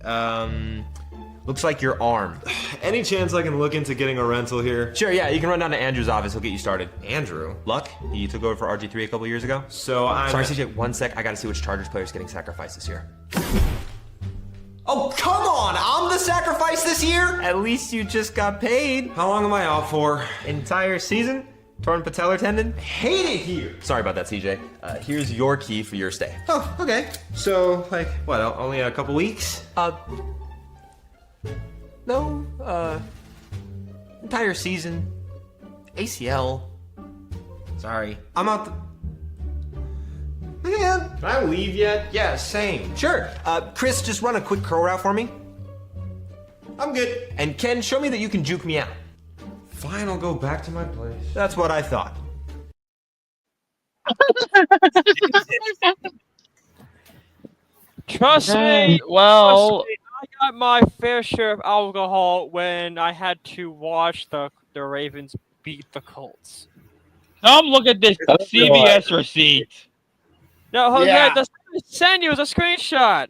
Looks like your arm. Any chance I can look into getting a rental here? Sure, yeah, you can run down to Andrew's office. He'll get you started. Andrew? Luck? He took over for RG3 a couple years ago. So I'm... Sorry, CJ, 1 sec. I gotta see which Chargers player's getting sacrificed this year. Oh, come on! I'm the sacrifice this year? At least you just got paid. How long am I out for? Entire season? Torn patellar tendon? Hate it here! Sorry about that, CJ. Here's your key for your stay. Oh, okay. So, like, what, only a couple weeks? No, entire season. ACL. Sorry. I'm out the... Man, can I leave yet? Yeah, same. Sure. Chris, just run a quick curl route for me. I'm good. And Ken, show me that you can juke me out. Fine, I'll go back to my place. That's what I thought. Trust me. Well, I got my fair share of alcohol when I had to watch the Ravens beat the Colts. Come look at this CBS receipt. No, Jose, Yeah. the send you was a screenshot.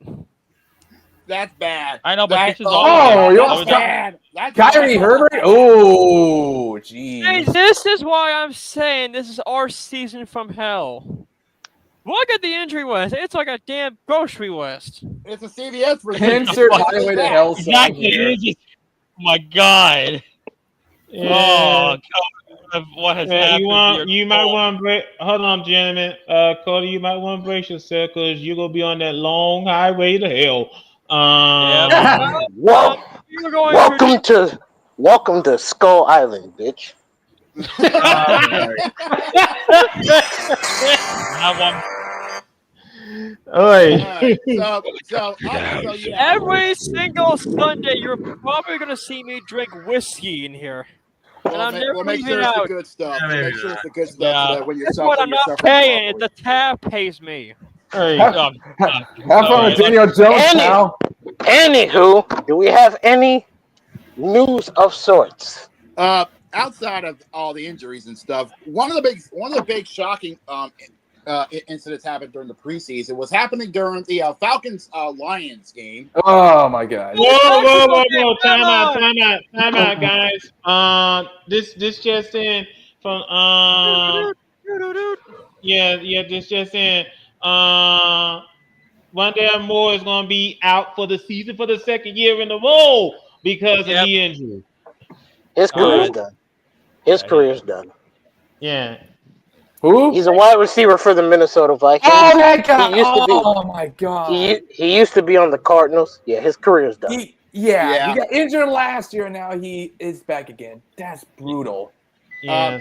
That's bad. I know, but this is Oh, you that's almost bad. That's Kyrie bad. Herbert? Oh, Hey, jeez. this is why I'm saying this is our season from hell. Look at the injury list. It's like a damn grocery list. It's a CVS receipt. Insert highway to hell song Exactly. here. Oh my God. Yeah. Oh, what has happened? You might want to break. Hold on, gentlemen. Cody, you might want to brace yourself because you're gonna be on that long highway to hell. Welcome to Skull Island, bitch. Every single Sunday, you're probably gonna see me drink whiskey in here. And I'm never make leaving sure it's out. the good stuff. Make sure it's the good stuff so that when you're That's suffering, what I'm you're not suffering paying. properly. The tab pays me. Have fun with Daniel Jones, pal. Anywho, do we have any news of sorts? Outside of all the injuries and stuff, one of the big shocking incidents happened during the preseason was happening during the Falcons Lions game. Oh my God! Whoa! Time out, guys. This just in from this just in. Wondell Moore is gonna be out for the season for the second year in a row because of knee injury. His career's done. His career's done. Yeah. Who? He's a wide receiver for the Minnesota Vikings. Oh, that guy! He used to be, oh my God! He used to be on the Cardinals. Yeah, his career's done. He got injured last year, and now he is back again. That's brutal. Yeah.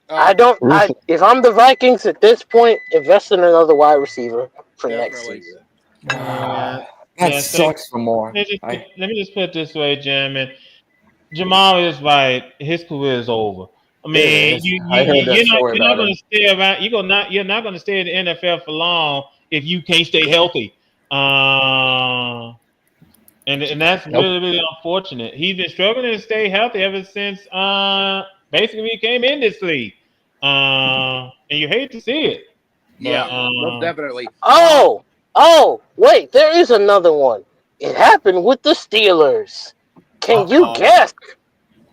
If I'm the Vikings at this point, invest in another wide receiver for next season. That sucks for more. Let me just put it this way, gentlemen. Jamal is right. His career is over. I mean, you're not going to stay around. You're not going to stay in the NFL for long if you can't stay healthy. And that's really unfortunate. He's been struggling to stay healthy ever since basically he came in this league. And you hate to see it. Most definitely. Wait, there is another one. It happened with the Steelers. Can you guess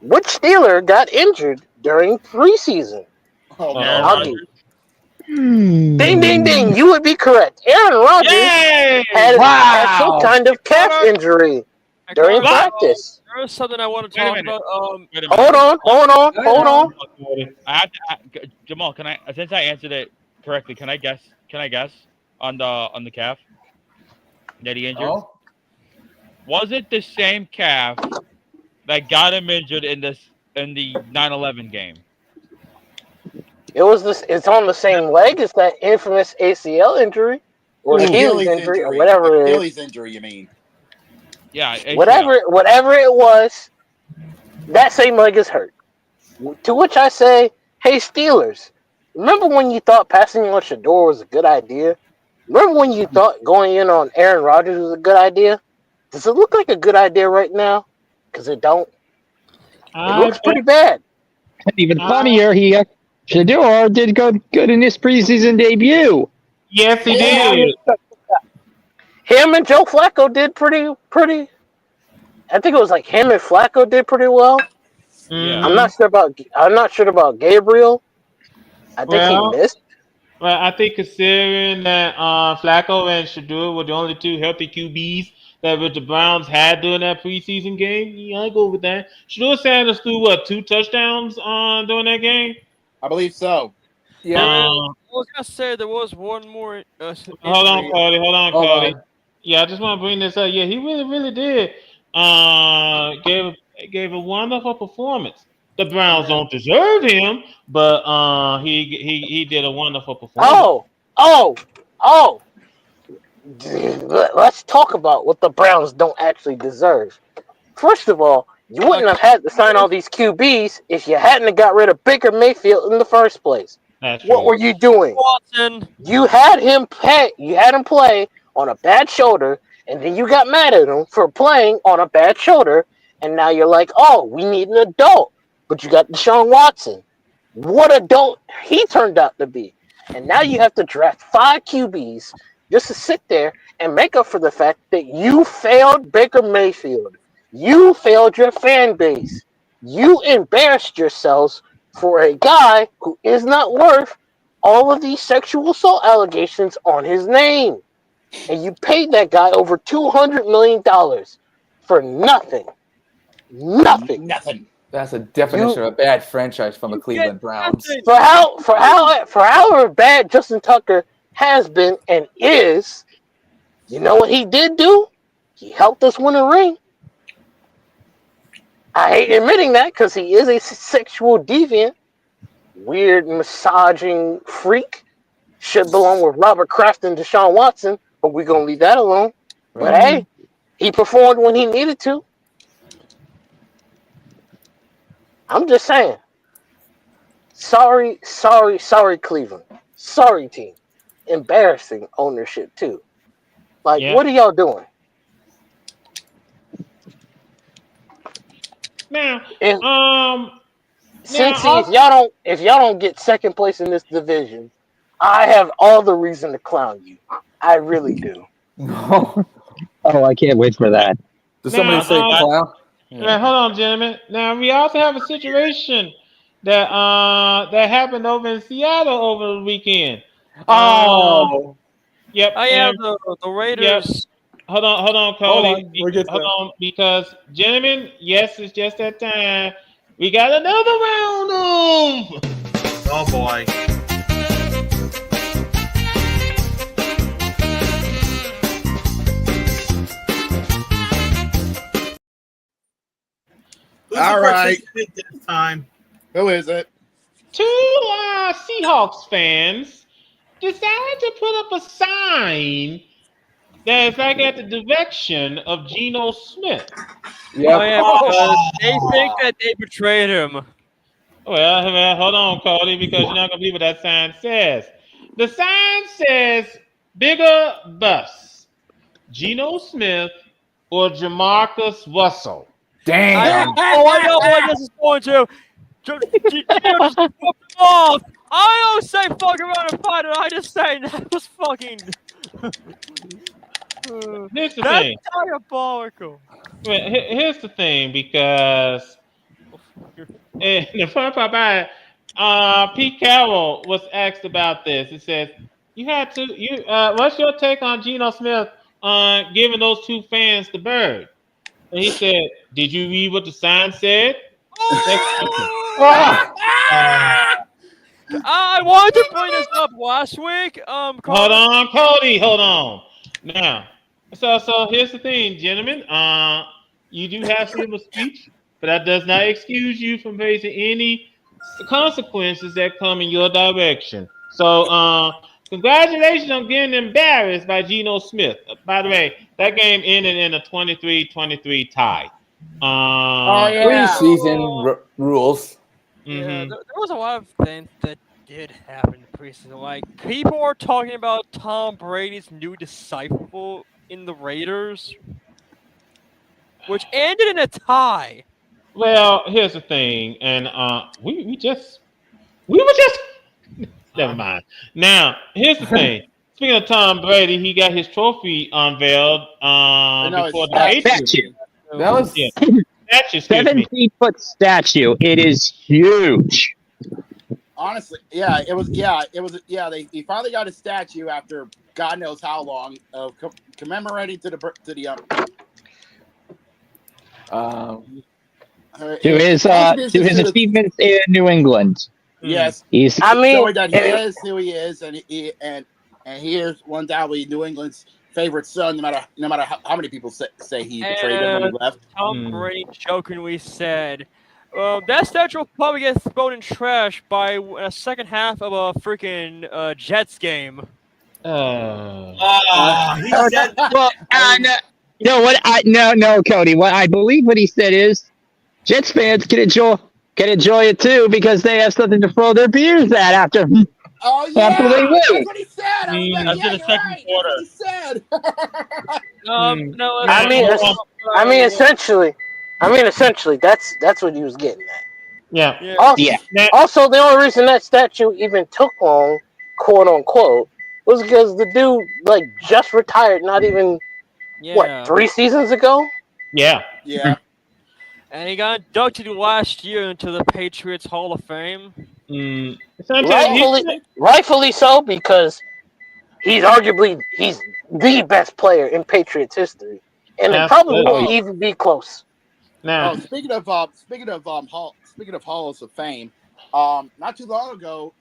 which Steeler got injured during preseason? Ding, ding, ding. You would be correct. Aaron Rodgers had some kind of calf injury during practice. There is something I want to talk about. Hold on. Jamal, can I? Since I answered it correctly, can I guess? On the calf that he injured? Oh? Was it the same calf that got him injured in the 9/11 game? It was this. It's on the same leg as that infamous ACL injury or Achilles injury or whatever it is. Achilles injury, you mean? Yeah. ACL. Whatever it was, that same leg is hurt. To which I say, hey Steelers, remember when you thought passing on Shador was a good idea? Remember when you thought going in on Aaron Rodgers was a good idea? Does it look like a good idea right now? Because it don't. It looks pretty bad. And even funnier, Shador did good in his preseason debut. Yes, he did. Him and Joe Flacco did pretty. I think it was like him and Flacco did pretty well. Yeah. I'm not sure about Gabriel. I think he missed. Well, I think considering that Flacco and Shador were the only two healthy QBs that the Browns had during that preseason game, yeah, I go with that. Shador Sanders threw 2 touchdowns during that game? I believe so. Yeah. I was gonna say there was one more. Hold on, Cody. Yeah, I just want to bring this up. Yeah, he really did. Gave a wonderful performance. The Browns don't deserve him, but he did a wonderful performance. Let's talk about what the Browns don't actually deserve. First of all, you wouldn't have had to sign all these QBs if you hadn't have got rid of Baker Mayfield in the first place. What were you doing? Watson. You had him play on a bad shoulder, and then you got mad at him for playing on a bad shoulder, and now you're like, oh, we need an adult. But you got Deshaun Watson. What adult he turned out to be. And now you have to draft 5 QBs just to sit there and make up for the fact that you failed Baker Mayfield. You failed your fan base. You embarrassed yourselves for a guy who is not worth all of these sexual assault allegations on his name. And you paid that guy over $200 million for nothing. Nothing. That's a definition of a bad franchise from the Cleveland Browns. For however bad Justin Tucker has been and is, you know what he did do? He helped us win a ring. I hate admitting that because he is a sexual deviant, weird massaging freak. Should belong with Robert Kraft and Deshaun Watson, but we're gonna leave that alone. But hey, he performed when he needed to. I'm just saying. Sorry, Cleveland. Sorry, team. Embarrassing ownership too. Like, what are y'all doing? Now, if y'all don't get second place in this division, I have all the reason to clown you. I really do. Oh, I can't wait for that. Does somebody say clown? Now, hold on, gentlemen. Now we also have a situation that happened over in Seattle over the weekend. Yep. I have the Raiders. Yep. Hold on, Cody. Hold on, because gentlemen, yes, it's just that time. We got another round of. Oh boy. All right. This time. Who is it? 2 Seahawks fans decided to put up a sign that is like at the direction of Geno Smith. They think that they betrayed him. Well, hold on, Cody, because you're not gonna believe what that sign says. The sign says bigger bus, Geno Smith or Jamarcus Russell. Damn. I know what this is going to. Just fuck him off. I don't say fuck around and find it. I just say that was fucking. Here's the That's thing. diabolical. Well, here's the thing, because the fun part about it, Pete Carroll was asked about this. It says, what's your take on Geno Smith on giving those 2 fans the bird? And he said, did you read what the sign said? I wanted to bring this up last week. Hold on, Cody. Hold on. Now, so here's the thing, gentlemen. You do have freedom of speech, but that does not excuse you from facing any consequences that come in your direction. So, congratulations on getting embarrassed by Geno Smith. By the way, that game ended in a 23-23 tie. Preseason rules. Yeah, there was a lot of things that did happen in the preseason. Like, people are talking about Tom Brady's new disciple in the Raiders, which ended in a tie. Well, here's the thing, and we were just never mind. Now, here's the thing. Speaking of Tom Brady, he got his trophy unveiled before the Patriots. That was 17-foot statue. It is huge. Honestly, They finally got a statue after God knows how long of commemorating to his achievements in New England. Yes, he's showing that he is who he is, and he is undoubtedly New England's favorite son. No matter how many people say he betrayed them when he left. Tom Brady jokingly said, that statue will probably get thrown in trash by a second half of a freaking Jets game. He said. No, Cody. What I believe what he said is, Jets fans can enjoy it too because they have something to throw their beers at after. Oh yeah, after they win. That's what he said. After the second quarter. That's what he said. Essentially, that's what he was getting at. Yeah. Also, the only reason that statue even took long, quote unquote, was because the dude like just retired. Not even what 3 seasons ago. Yeah. Yeah. And he got inducted last year into the Patriots Hall of Fame. Rightfully so, because he's the best player in Patriots history, and it probably won't even be close. Oh, speaking of halls of fame, not too long ago,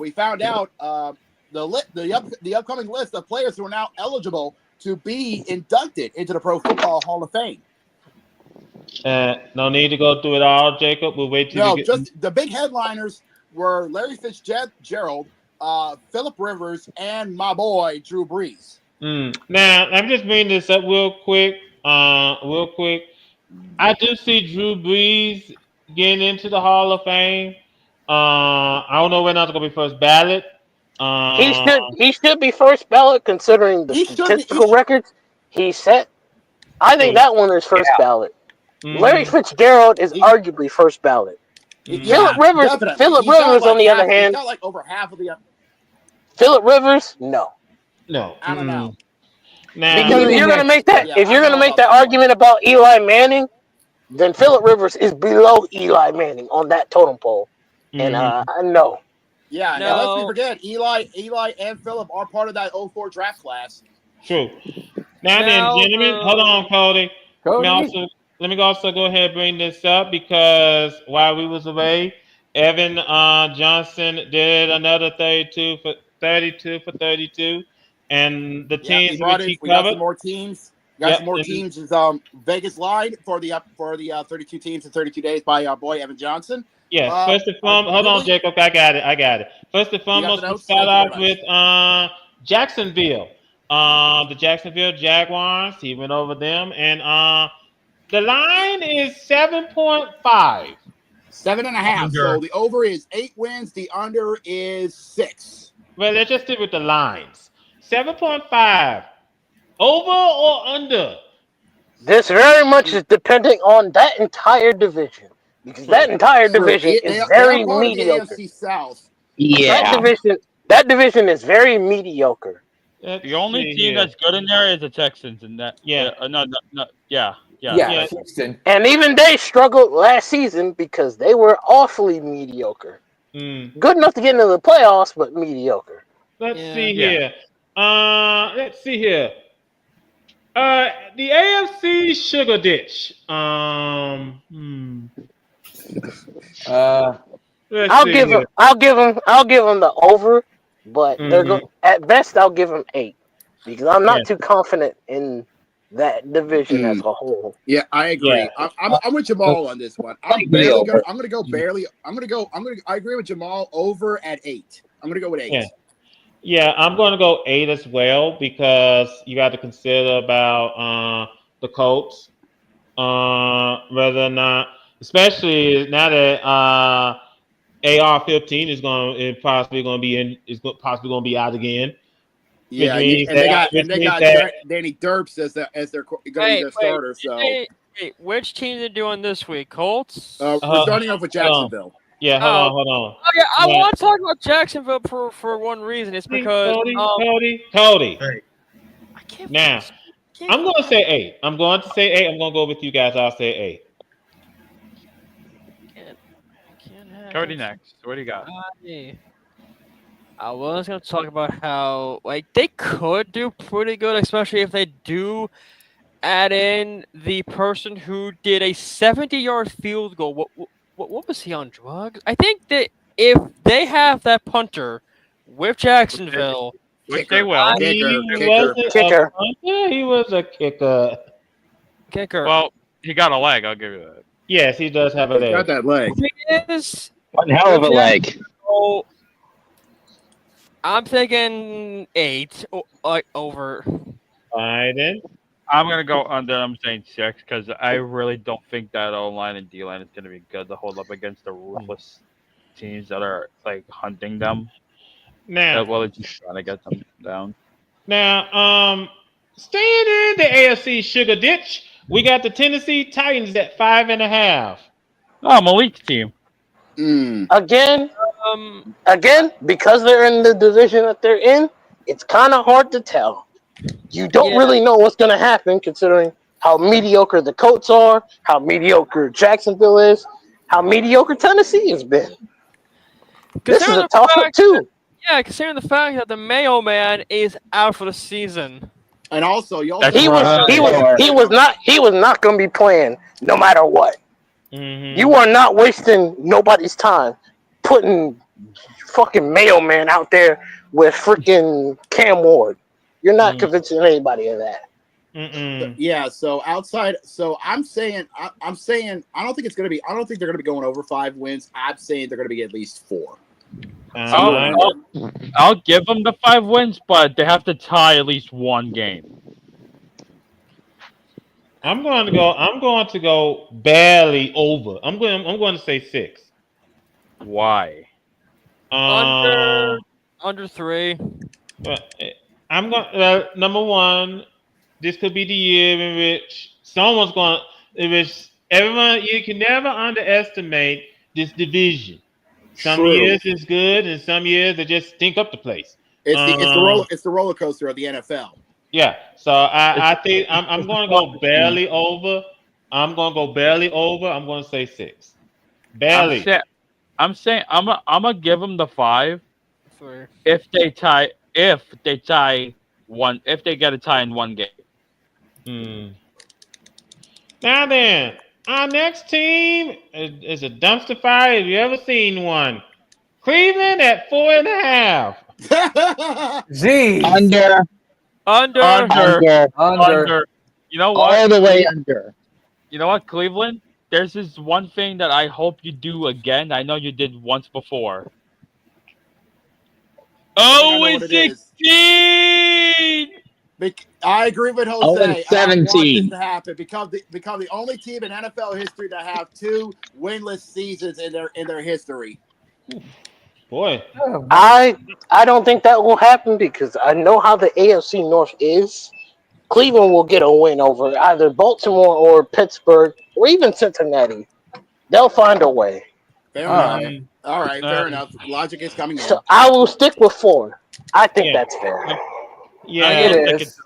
we found out the upcoming list of players who are now eligible to be inducted into the Pro Football Hall of Fame. No need to go through it all, Jacob. We'll wait till you get. Just the big headliners were Larry Fitzgerald, Philip Rivers, and my boy Drew Brees. Now, let me just bring this up real quick. I do see Drew Brees getting into the Hall of Fame. I don't know when that's going to be first ballot. He should be first ballot considering the statistical records he set. I think that one is first ballot. Larry Fitzgerald is arguably first ballot. Philip Rivers, on the other hand, got like over half of the. Philip Rivers, no. I don't know. Because if you're gonna make that argument about Eli Manning, then Philip Rivers is below Eli Manning on that totem pole, and no. Yeah, now let's not forget Eli and Philip are part of that 04 draft class. True. Now then, gentlemen, hold on, Cody. Let me also go ahead and bring this up because while we was away, Evan Johnson did another 32 for 32, and the teams we got some more teams. Some more teams. Is Vegas Line for the 32 teams in 32 days by our boy Evan Johnson. Yes. First and foremost, hold on, Jacob. I got it. First and foremost, we start off with Jacksonville. The Jacksonville Jaguars. He went over them, and the line is 7.5. 7.5. So the over is 8 wins. The under is 6. Well, let's just stick with the lines. 7.5. Over or under? This very much is depending on that entire division. Because that entire division is very mediocre. The AFC South. Yeah. That division is very mediocre. The only team that's good in there is the Texans, and that And even they struggled last season because they were awfully mediocre. Good enough to get into the playoffs, but mediocre. Let's see here. The AFC Sugar Ditch. I'll give them the over, but at best I'll give them 8 because I'm not too confident in that division as a whole. Yeah, I agree. Yeah. I'm with Jamal on this one. I agree with Jamal over at 8. I'm gonna go with 8. Yeah, I'm going to go 8 as well because you got to consider about the Colts, whether or not, especially now that AR-15 is possibly going to be out again. Yeah, and they got Danny Derps as their going to be their starter. Which teams are doing this week? Colts. We're starting off with Jacksonville. Yeah, hold on. Oh, yeah, I want to talk about Jacksonville for one reason. It's because Cody. Now, I'm going to say 8. I'm going to go with you guys. I'll say 8. Cody next. What do you got? I was going to talk about how they could do pretty good, especially if they do add in the person who did a 70-yard field goal. What was he on drugs? I think that if they have that punter with Jacksonville, which they will, kicker. He was a kicker. Well, he got a leg. I'll give you that. Yes, he does have a leg. He got that leg. One hell of a leg. So, I'm thinking 8 over. Biden. I'm going to go under. I'm saying 6 because I really don't think that O-line and D-line is going to be good to hold up against the ruthless teams that are hunting them. Now, it's just trying to get them down. Now, staying in the AFC Sugar Ditch, We got the Tennessee Titans at 5.5. Oh, Malik's team. Again, because they're in the division that they're in, it's kind of hard to tell. You don't really know what's going to happen considering how mediocre the Colts are, how mediocre Jacksonville is, how mediocre Tennessee has been. This is a tough one, too. Considering the fact that the Mayo Man is out for the season. And also, he was not going to be playing no matter what. Mm-hmm. You are not wasting nobody's time putting fucking Mayo Man out there with freaking Cam Ward. You're not convincing anybody of that. Yeah. So I'm saying I don't think it's gonna be. I don't think they're gonna be going over 5 wins. I'm saying they're gonna be at least 4. I'll give them the 5 wins, but they have to tie at least one game. I'm going to go barely over. I'm going to say 6. Why? Under 3. I'm going. Number one, this could be the year in which someone's going. In which everyone, you can never underestimate this division. Some years it's good, and some years they just stink up the place. It's the roller coaster of the NFL. Yeah, so I think I'm going to go barely over. I'm going to say 6. Barely. I'm saying I'm gonna give them the 5 if they tie one. If they get a tie in one game. Now then, our next team is a dumpster fire. Have you ever seen one? Cleveland at 4.5. Jeez. Under. You know what? All the way under. You know what, Cleveland? There's this one thing that I hope you do again. I know you did once before. Oh, it's 16! I agree with Jose. 17. I want this to happen become the only team in NFL history to have 2 winless seasons in their history. Boy, I don't think that will happen because I know how the AFC North is. Cleveland will get a win over either Baltimore or Pittsburgh or even Cincinnati. They'll find a way. Fair enough. All right, fair enough. Logic is coming in. So I will stick with 4. I think that's fair. Yeah, it is.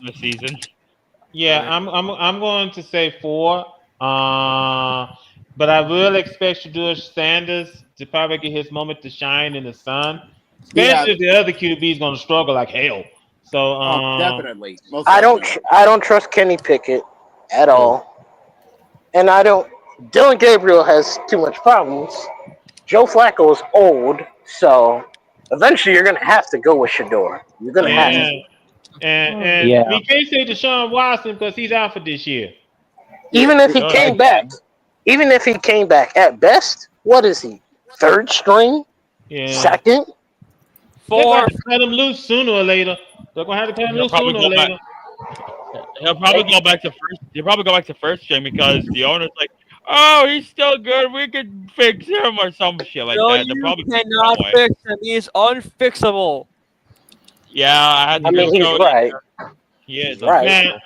The season. Yeah, I'm going to say 4. But I will expect Shedeur Sanders to probably get his moment to shine in the sun, especially if the other QB is going to struggle like hell. So definitely. I don't trust Kenny Pickett at all, and Dylan Gabriel has too much problems. Joe Flacco is old, so eventually you're going to have to go with Shedeur. You're going to have to. And we can't say Deshaun Watson because he's out for this year. Even if he came back, at best, what is he? 3rd string? Yeah. 2nd? 4. They're going to cut him loose sooner or later. They're going to have to cut him loose sooner or later. He'll probably go back to first. He'll probably go back to first string because the owner's like, "Oh, he's still good. We could fix him or some shit like that." You cannot fix him. He is unfixable. Yeah, I mean, he's right. He is right. Now,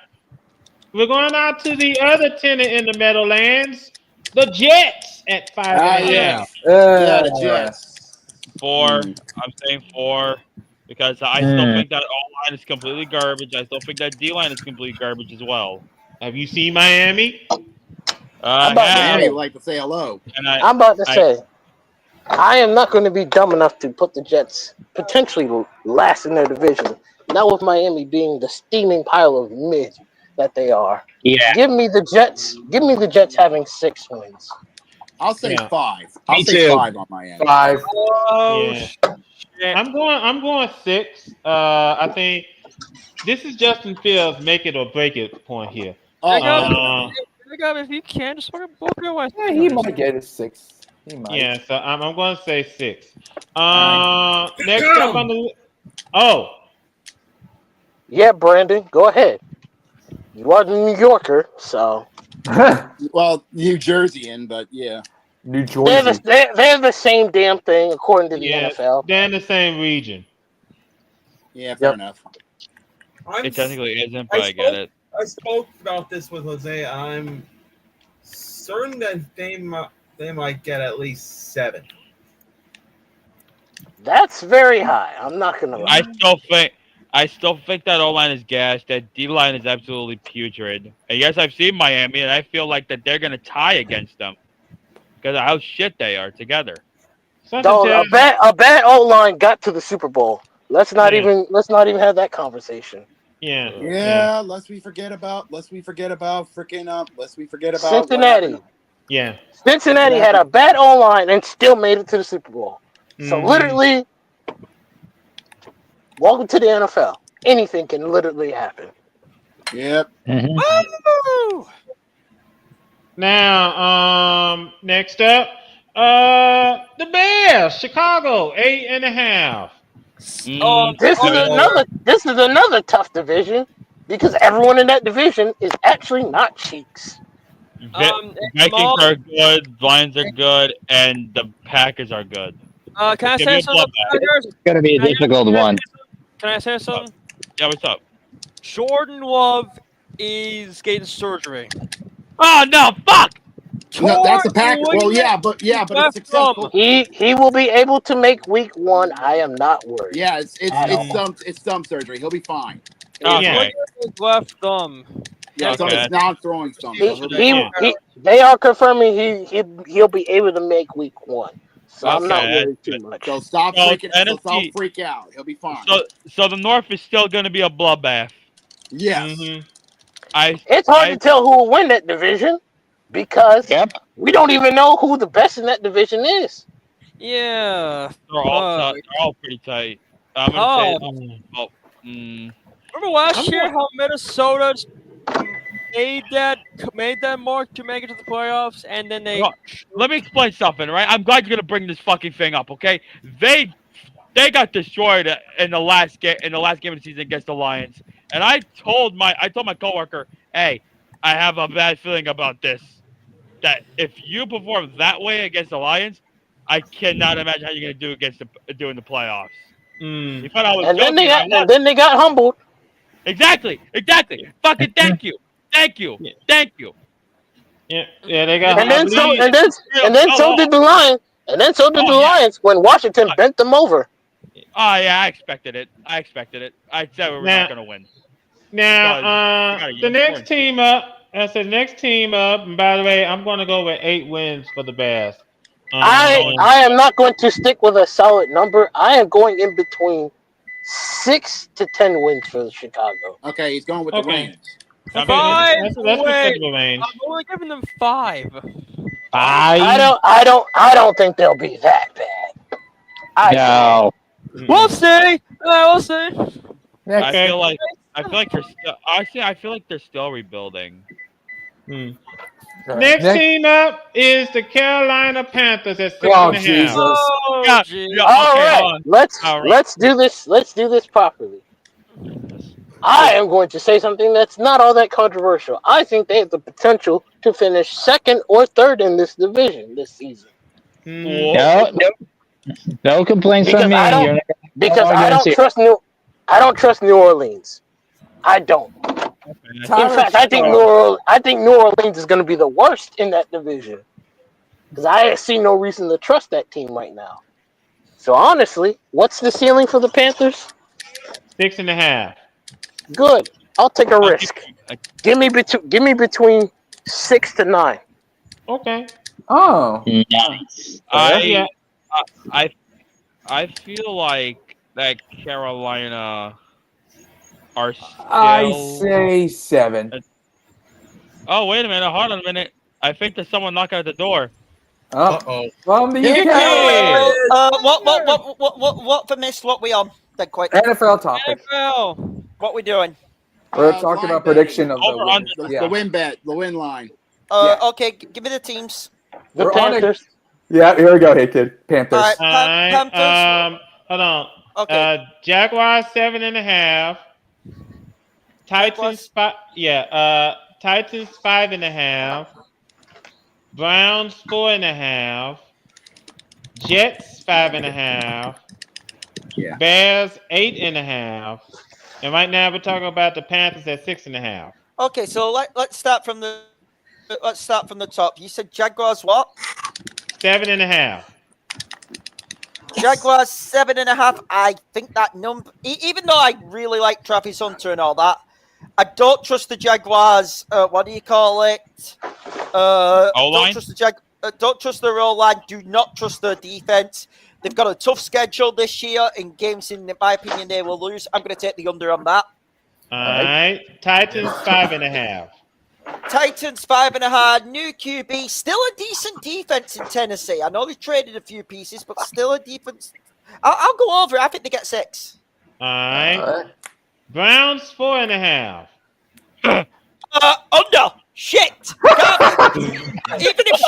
we're going out to the other tenant in the Meadowlands, the Jets at 5.5. The Jets. 4. I'm saying 4 because I still think that O-line is completely garbage. I still think that D-line is completely garbage as well. Have you seen Miami? Miami would like to say hello. I'm about to say, I am not going to be dumb enough to put the Jets potentially last in their division. Not with Miami being the steaming pile of mid that they are. Yeah. Give me the Jets. Give me the Jets having 6 wins. I'll say 5. Me too. 5 on my end. 5. Oh, yeah. I'm going 6. I think this is Justin Fields' make it or break it point here. If you can, just fucking book your way. Yeah, he might get his 6. He might. Yeah, so I'm going to say 6. Next up on the Yeah, Brandon, go ahead. You are the New Yorker, so. Well, New Jerseyan, but yeah. New Jersey. They're the same damn thing according to the NFL. They're in the same region. Yeah, fair enough. It technically isn't, but I get it. I spoke about this with Jose. I'm certain that they might get at least 7. That's very high. I'm not gonna lie. I still think that O line is gassed. That D line is absolutely putrid. And yes, I've seen Miami, and I feel like that they're gonna tie against them because of how shit they are together. Dog, a bad O line got to the Super Bowl. Let's not even have that conversation. Yeah. Lest we forget about Cincinnati. Yeah. Cincinnati had a bad O line and still made it to the Super Bowl. So literally, welcome to the NFL. Anything can literally happen. Yep. Woo! Now, next up, the Bears, Chicago, 8.5. This is another tough division because everyone in that division is actually not cheeks. Vikings are good, Lions are good, and the Packers are good. Can I say something? It's going to be a difficult one. Can I say something? Yeah, what's up? Jordan Love is getting surgery. Oh no! Fuck! No, that's a pack. Well, yeah, but it's successful. He will be able to make week 1. I am not worried. Yeah, it's thumb surgery. He'll be fine. Okay. Left thumb. Yeah, so it's non-throwing thumb. They are confirming he'll be able to make week 1. So I'm not worried too much. So stop freak out. He'll be fine. So the North is still going to be a bloodbath. Yes. It's hard to tell who will win that division because we don't even know who the best in that division is. Yeah. They're all pretty tight. I'm going to say. Remember last year how Minnesota made that mark to make it to the playoffs, and then they. Let me explain something, right? I'm glad you're gonna bring this fucking thing up, okay? They got destroyed in the last game of the season against the Lions, and I told my coworker, hey, I have a bad feeling about this. That if you perform that way against the Lions, I cannot imagine how you're gonna do in the playoffs. He thought I was and then they got humbled. Exactly. Fucking thank you. Yeah, they got. And then so did the Lions. And then so did the Lions when Washington bent them over. Oh yeah, I expected it. I said we were not going to win. Now, the next team up. That's the next team up. And by the way, I'm going to go with 8 wins for the Bears. I am not going to stick with a solid number. I am going in between 6 to 10 wins for the Chicago. Okay, he's going with the range. 5 That's wins. range. I'm only giving them 5. I don't think they'll be that bad. No. We'll see. We'll see. I feel like they're still. Honestly, I feel like they're still rebuilding. Next team up is the Carolina Panthers at 6.5. Oh, Jesus. All right. Let's do this. Let's do this properly. I am going to say something that's not all that controversial. I think they have the potential to finish 2nd or 3rd in this division this season. No complaints from me. I don't trust New Orleans. I don't. In fact, I think New Orleans is going to be the worst in that division because I see no reason to trust that team right now. So honestly, what's the ceiling for the Panthers? 6.5. Good. I'll take a risk. Give me between 6 to 9. Okay. Oh. Nice. I feel like that Carolina are still. I say 7. Oh wait a minute! Hold on a minute. I think there's someone knocking at the door. Uh-oh. From the UK. What for missed? What we on? Dead quick. NFL topic. NFL. What we doing? We're talking about prediction of the win bet, the win line. Okay, give me the teams. The Panthers. Yeah, here we go. Hey, kid. Panthers. All right, Panthers. Hold on. Okay. Jaguars 7.5. Titans 5. Yeah. Titans 5.5. Browns 4.5. Jets 5.5. Yeah. Bears 8.5. And right now we're talking about the Panthers at 6.5. Okay, so let's start from the top. You said Jaguars what? 7.5. Jaguars 7.5. I think that number, even though I really like Travis Hunter and all that, I don't trust the Jaguars. What do you call it? Don't trust the don't trust their O-line. Do not trust their defense. They've got a tough schedule this year in games. In my opinion, they will lose. I'm going to take the under on that. All right. Titans 5.5. Titans 5.5. New QB. Still a decent defense in Tennessee. I know they traded a few pieces, but still a defense. I'll go over it. I think they get 6. All right. Browns 4.5. Under. Shit. even if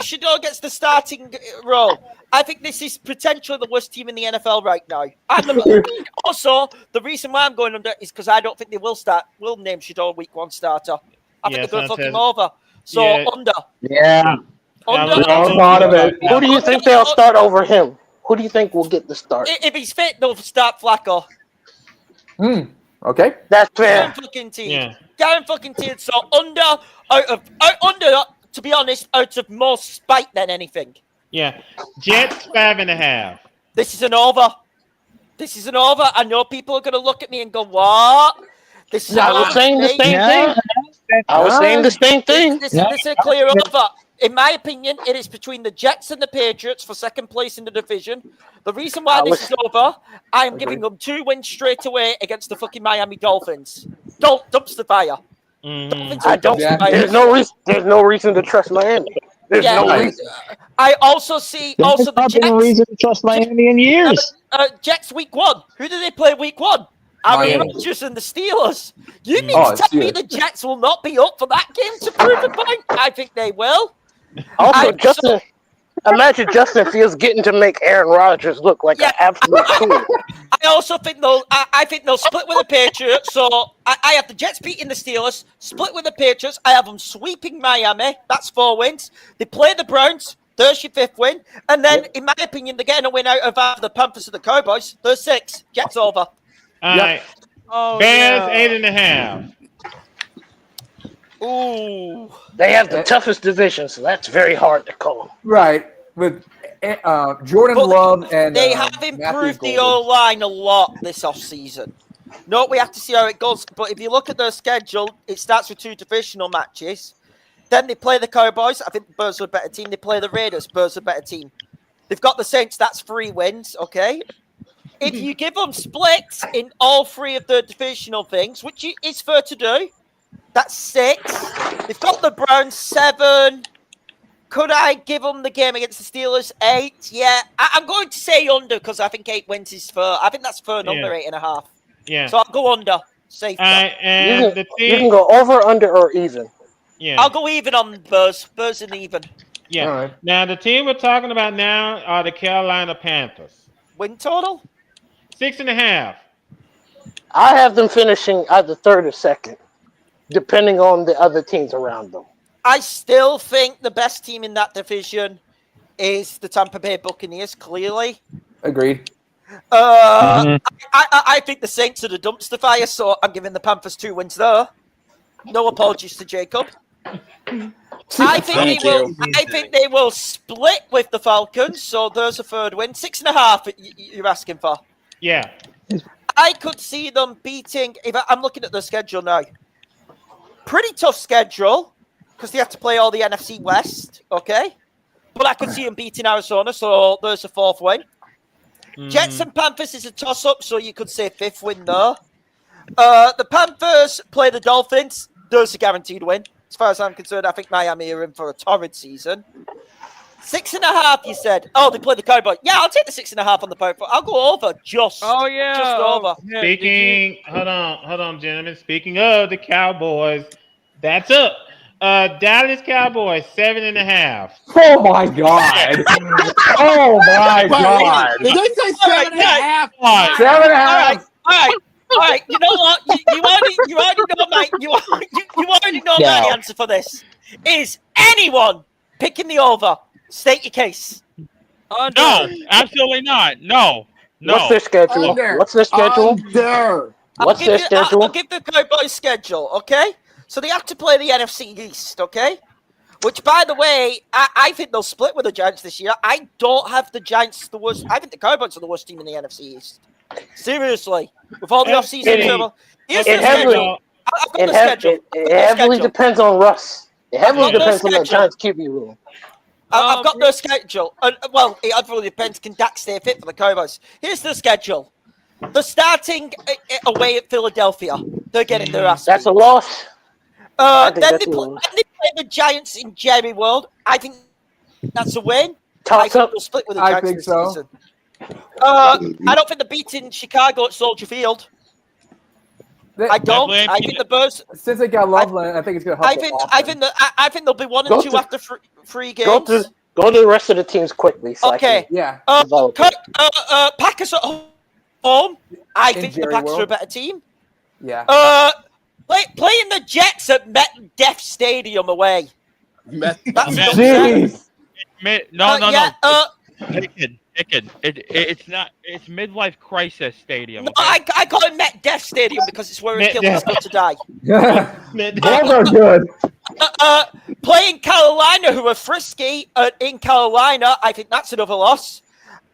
Shador gets the starting role, I think this is potentially the worst team in the NFL right now. Also, the reason why I'm going under is because I don't think they will name Shador week 1 starter. I think they're going to fuck him over. So under. Yeah. Under. Who do you think they'll start over him? Who do you think will get the start? If he's fit, they'll start Flacco. Okay. That's fair. Garen fucking teed. So under, to be honest, out of more spite than anything. Yeah. Jets 5.5. This is an over. I know people are going to look at me and go, what? This is I was saying the same thing. I was saying the same thing. This is a clear over. In my opinion, it is between the Jets and the Patriots for second place in the division. The reason why this is over, I am giving them 2 wins straight away against the fucking Miami Dolphins. Dumpster fire. There's no reason to trust Miami. There's no reason. I also see the Jets. There's no reason to trust Miami in years. Jets week 1. Who do they play week 1? Aaron Rodgers and the Steelers. You mean to tell me the Jets will not be up for that game to prove a point? I think they will. Also, imagine Justin Fields getting to make Aaron Rodgers look like an absolute fool. I also think they'll split with the Patriots. So I have the Jets beating the Steelers, split with the Patriots. I have them sweeping Miami. That's 4 wins. They play the Browns. There's your 5th win. And then, in my opinion, they're getting a win out of either the Panthers or the Cowboys. There's 6. Jets over. All right. Bears 8.5. Ooh. They have the toughest division, so that's very hard to call. Right. With Jordan Love and they have improved the O-line a lot this offseason. No, we have to see how it goes. But if you look at their schedule, it starts with 2 divisional matches. Then they play the Cowboys. I think the Bears are a better team. They play the Raiders. Bears are a better team. They've got the Saints. That's 3 wins. Okay. If you give them splits in all 3 of the divisional things, which is fair to do, that's 6. They've got the Browns 7. Could I give them the game against the Steelers 8? Yeah, I'm going to say under because I think 8 wins is fair. I think that's fair number 8.5. Yeah. So I'll go under. Safe. And you can go over, under, or even. Yeah. I'll go even on Bears. Bears and even. Yeah. Right. Now the team we're talking about now are the Carolina Panthers. Win total? 6.5. I have them finishing either 3rd or 2nd, depending on the other teams around them. I still think the best team in that division is the Tampa Bay Buccaneers, clearly. Agreed. I think the Saints are the dumpster fire, so I'm giving the Panthers 2 wins there. No apologies to Jacob. I think they will split with the Falcons, so there's a 3rd win. 6.5 you're asking for. Yeah. I could see them beating, I'm looking at the schedule now. Pretty tough schedule, because they have to play all the NFC West, okay? But I could see them beating Arizona, so there's a 4th win. Jets and Panthers is a toss-up, so you could say 5th win there. The Panthers play the Dolphins. There's a guaranteed win. As far as I'm concerned, I think Miami are in for a torrid season. 6.5, you said. Oh, they play the Cowboys. Yeah, I'll take the 6.5 on the Power. I'll go over. Just over. Hold on, gentlemen. Speaking of the Cowboys, that's up. Dallas Cowboys 7.5. Oh my God! Oh my God! Did they say 7.5? 7.5. All right. You know what? You already know my answer for this. Is anyone picking the over? State your case. No, absolutely not. No. What's their schedule? Under. What's their schedule? Under. What's their schedule? I'll give the Cowboys schedule, okay? So they have to play the NFC East, okay? Which, by the way, I think they'll split with the Giants this year. I don't have the Giants the worst. I think the Cowboys are the worst team in the NFC East. Seriously. With all the offseason trouble. Here's the schedule. I've got the schedule. It heavily depends on Russ. It heavily depends on the Giants QB room. I've got their schedule. Well, it really depends. Can Dak stay fit for the Cowboys? Here's the schedule. They're starting away at Philadelphia. They're getting their ass beat. That's a loss. Then they play the Giants in Jerry World. I think that's a win. I think they'll split with the Giants this season. I don't think they're beating Chicago at Soldier Field. I don't. I think the Bears. Since they got Loveland, I think it's going to help. I think they'll be 1-2 after three games. Go to the rest of the teams quickly. So okay. Packers at home. I think the Packers are a better team. Yeah. Playing the Jets at MetLife Stadium away. No. It's not. It's Midlife Crisis Stadium. No, I call it MetLife Stadium because it's where Achilles go to die. Those are good. Playing Carolina, who are frisky in Carolina, I think that's another loss.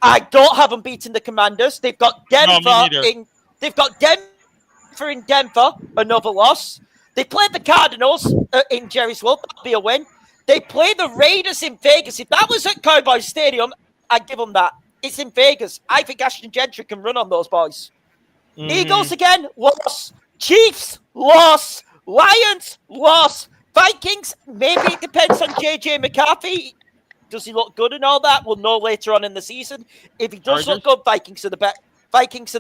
I don't have them beating the Commanders. They've got Denver in Denver, another loss. They played the Cardinals in Jerry's World. That'll be a win. They play the Raiders in Vegas. If that was at Cowboys Stadium, I'd give them that. It's in Vegas. I think Ashton Gentry can run on those boys. Eagles again, loss. Chiefs, loss. Lions, loss. Vikings, maybe it depends on JJ McCarthy. Does he look good and all that? We'll know later on in the season. If he does look good, Vikings are the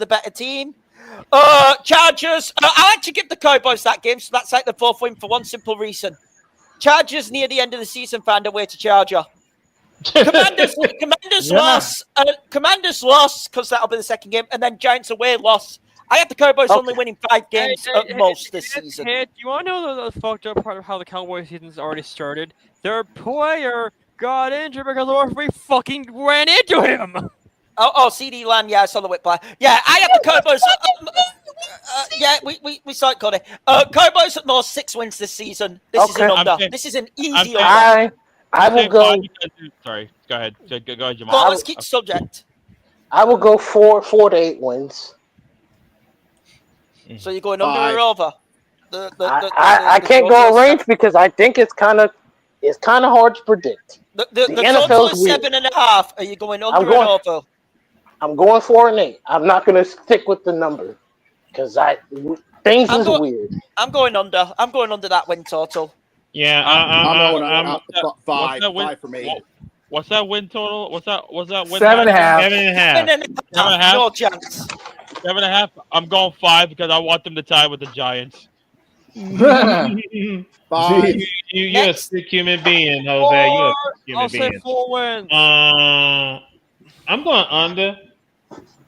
better team. Chargers. I'll actually give the Cowboys that game, so that's like the fourth win for one simple reason. Chargers near the end of the season found a way to Charger. Commanders loss. Commanders loss because that'll be the second game, and then Giants away loss. I have the Cowboys only winning 5 games at most this season. Do you want to know the fucked up part of how the Cowboys season's already started? Their player got injured because the referee fucking ran into him. CD Lamb, yeah, I saw the whip play. Yeah, I have the Cowboys. Yeah, we saw it, Cody. Cowboys at most 6 wins this season. This is an under. This is an easy under. I will go. Sorry, go ahead. Go ahead, Jamal. Well, let's keep the subject. I will go 4 to 8 wins. So you're going under or over? I can't go a range because I think it's kind of hard to predict. The total is 7.5. Are you going under or over? I'm going 4 and 8. I'm not going to stick with the number because things is weird. I'm going under. I'm going under that win total. Yeah, I'm 5 for me. What's that win total? What's that win? 7.5. 7.5. No chance. 7.5. I'm going 5 because I want them to tie with the Giants. 5. You're a sick human being, Jose. You're a sick human being. I'll say 4 wins. I'm going under.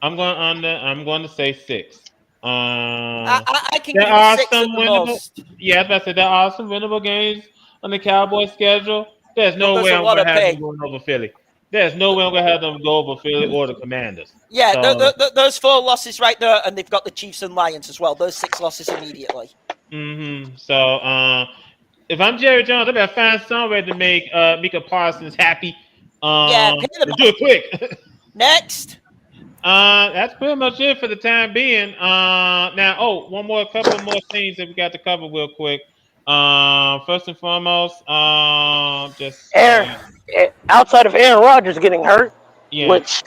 I'm going to say 6. I can there are 6 some winnable. Yeah, as I said, there are some winnable games on the Cowboys schedule. There's no way I'm going to have them going over Philly. There's no way I'm going to have them go over Philly or the Commanders. Yeah, so, those 4 losses right there, and they've got the Chiefs and Lions as well. Those 6 losses immediately. So, if I'm Jerry Jones, I better find some way to make Micah Parsons happy. Do it quick. Next. That's pretty much it for the time being. Now, couple more things that we got to cover real quick. First and foremost, just outside of Aaron Rodgers getting hurt, wait,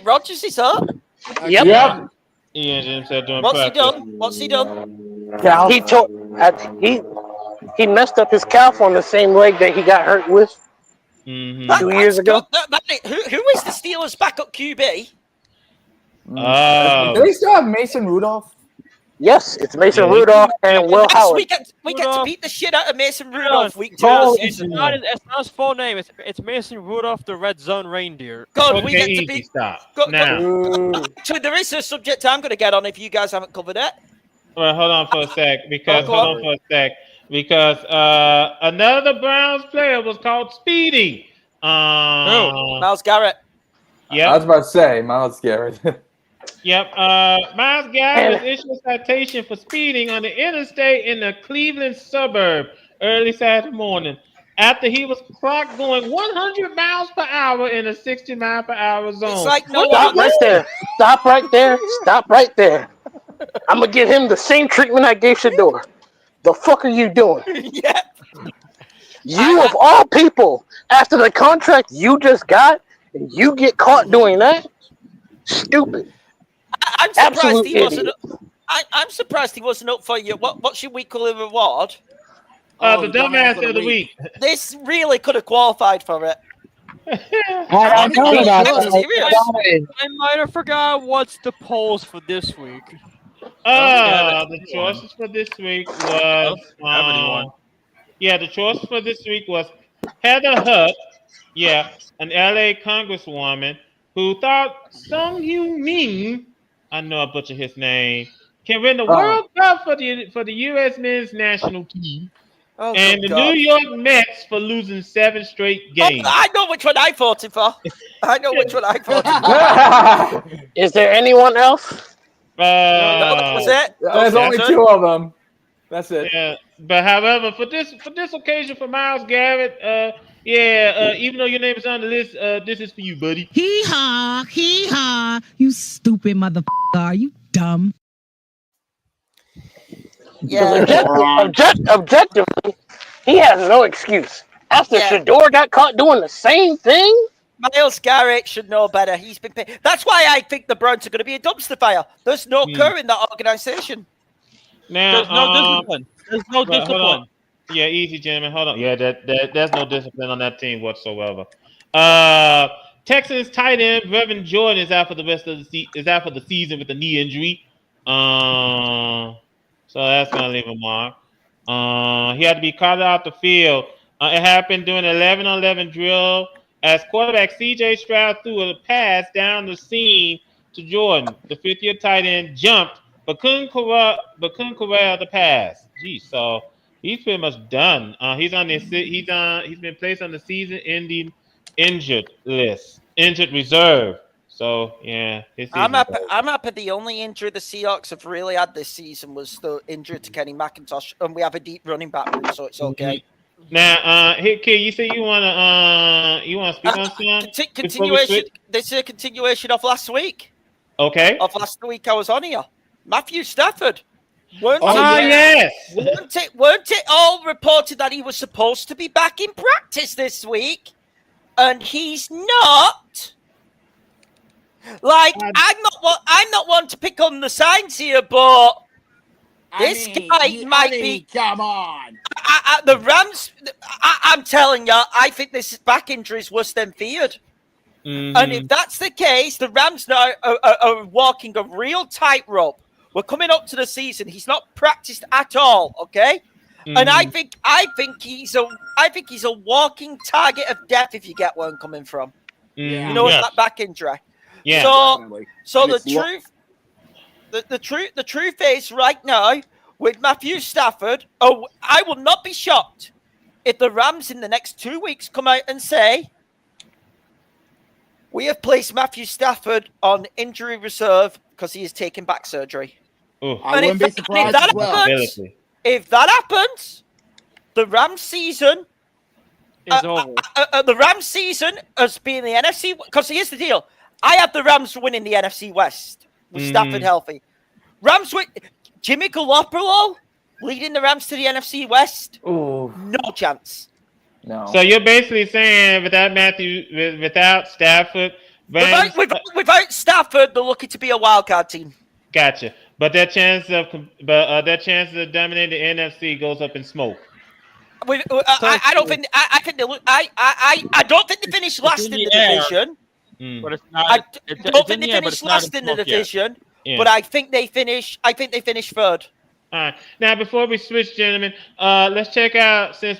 Rodgers is hurt? Yep. He injured himself doing What's he done? He messed up his calf on the same leg that he got hurt with 2 years ago. Who is the Steelers' backup QB? Do they still have Mason Rudolph? Yes, it's Mason Rudolph and Will Howard. We get to beat the shit out of Mason Rudolph week 2. It's not his full name. It's Mason Rudolph, the Red Zone Reindeer. God, we get to beat. Actually, there is a subject I'm going to get on if you guys haven't covered it. Well, hold on for a sec because another Browns player was called Speedy. Myles Garrett. Yeah, I was about to say Myles Garrett. Yep. Miles Garrett was issued a citation for speeding on the interstate in the Cleveland suburb early Saturday morning after he was clocked going 100 miles per hour in a 60-mile-per-hour zone. It's like no Stop right there. Stop right there. Stop right there. I'm gonna give him the same treatment I gave Shador. The fuck are you doing? Yeah. You of all people, after the contract you just got, and you get caught doing that? Stupid. I'm surprised he wasn't. I'm surprised he wasn't up for you. What's your weekly reward? The dumbass of the week. This really could have qualified for it. I know about that. I might have forgot what's the polls for this week. The choices for this week was the choice for this week was Heather Hutt, an LA Congresswoman who thought Sung Hyun-min, I know I butchered his name, can win the World Cup for the U.S. men's national team. And the New York Mets for losing 7 straight games. I know which one I voted for. Is there anyone else? That was it. There's only 2 of them. That's it. Yeah, but however, for this occasion for Miles Garrett, even though your name is on the list, this is for you, buddy. Hee haw, you stupid motherfucker. Are you dumb? Yeah. Objectively, he has no excuse. After Shador got caught doing the same thing, Miles Garrett should know better. He's been paid. That's why I think the Browns are going to be a dumpster fire. There's no cur in that organization. Now, there's no discipline. There's no discipline. Yeah, easy, gentlemen. Hold on. Yeah, there's no discipline on that team whatsoever. Texans tight end Reverend Jordan is out for the rest of the season with a knee injury. So that's gonna leave a mark. He had to be carted out the field. It happened during an 11-on-11 drill as quarterback C.J. Stroud threw a pass down the seam to Jordan. The 5th-year tight end jumped, but couldn't corral the pass. Geez, so he's pretty much done. He's been placed on the season-ending injured reserve. So yeah, I'm happy. The only injury the Seahawks have really had this season was the injury to Kenny McIntosh, and we have a deep running back room, so it's okay. Now, hey, kid, you say you wanna speak on something? Continuation. This is a continuation of last week. Okay. Of last week, I was on here. Matthew Stafford. Yes. Weren't it all reported that he was supposed to be back in practice this week, and he's not? Like, I'm not one to pick on the signs here, but this guy might be. Come on. The Rams. I'm telling you, I think this back injury is worse than feared. Mm-hmm. And if that's the case, the Rams now are walking a real tightrope. We're coming up to the season. He's not practiced at all. Okay. Mm-hmm. And I think he's a walking target of death. If you get where I'm coming from, you know, that back injury. Yeah. So the truth is right now with Matthew Stafford. Oh, I will not be shocked if the Rams in the next 2 weeks come out and say we have placed Matthew Stafford on injury reserve because he is taking back surgery. I wouldn't be surprised as well. If that happens, the Rams season is over. The Rams season has been the NFC. Because here's the deal. I have the Rams winning the NFC West with Stafford healthy. Rams win. Jimmy Garoppolo leading the Rams to the NFC West. Ooh. No chance. No. So you're basically saying without Stafford, Rams, without Stafford, they're looking to be a wild card team. Gotcha. But their chance of dominating the NFC goes up in smoke. I don't think. I don't think they finished last in the division. But it's not. I don't think they finished last in the division. Yeah. But I think they finish. I think they finished third. All right. Now, before we switch, gentlemen, let's check out, since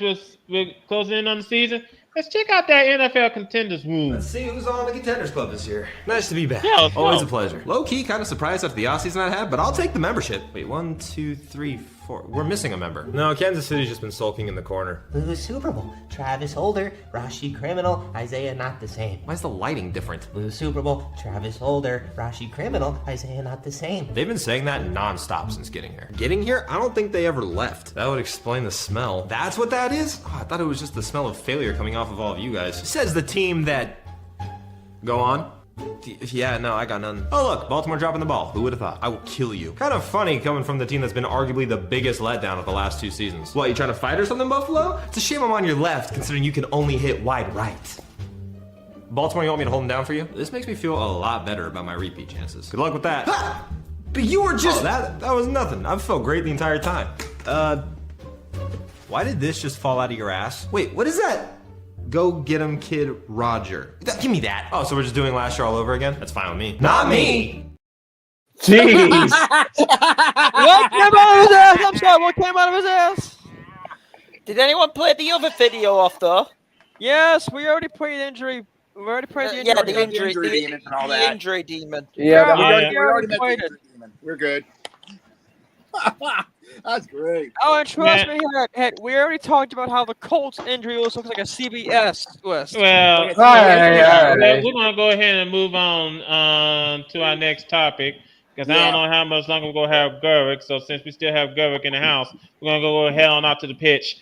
we're closing in on the season, let's check out that NFL Contenders Room. Let's see who's on the Contenders Club this year. Nice to be back. Yeah, always a pleasure. Low key, kind of surprised after the offseason I had, but I'll take the membership. Wait, 1, 2, 3, We're missing a member. No, Kansas City's just been sulking in the corner. Blue Super Bowl. Travis Holder, Rashi Criminal, Isaiah not the same. Why is the lighting different? Blue Super Bowl. Travis Holder, Rashi Criminal, Isaiah not the same. They've been saying that nonstop since getting here. Getting here? I don't think they ever left. That would explain the smell. That's what that is? Oh, I thought it was just the smell of failure coming off of all of you guys. Says the team that... Go on. Yeah, no, I got none. Oh look, Baltimore dropping the ball. Who would have thought? I will kill you. Kind of funny coming from the team that's been arguably the biggest letdown of the last 2 seasons. What, you trying to fight or something, Buffalo? It's a shame I'm on your left, considering you can only hit wide right. Baltimore, you want me to hold him down for you? This makes me feel a lot better about my repeat chances. Good luck with that. Ha! But you were just... Oh, that was nothing. I've felt great the entire time. Why did this just fall out of your ass? Wait, what is that? Go get him, kid Roger. Give me that. Oh, so we're just doing last year all over again? That's fine with me. Not me! Jeez. What came out of his ass? I'm sorry, what came out of his ass? Did anyone play the other video off though? Yes, we already played the injury. We already played the injury. Yeah, the injury demon and all that. The injury demon. Yeah, Yeah. we already met the injury demon. We're good. That's great. Oh, and trust me, we already talked about how the Colts injury list looks like a CBS list. Well, all right. we're going to go ahead and move on to our next topic because I don't know how much longer we're going to have Gurrick. So since we still have Gurrick in the house, we're going to go ahead on out to the pitch.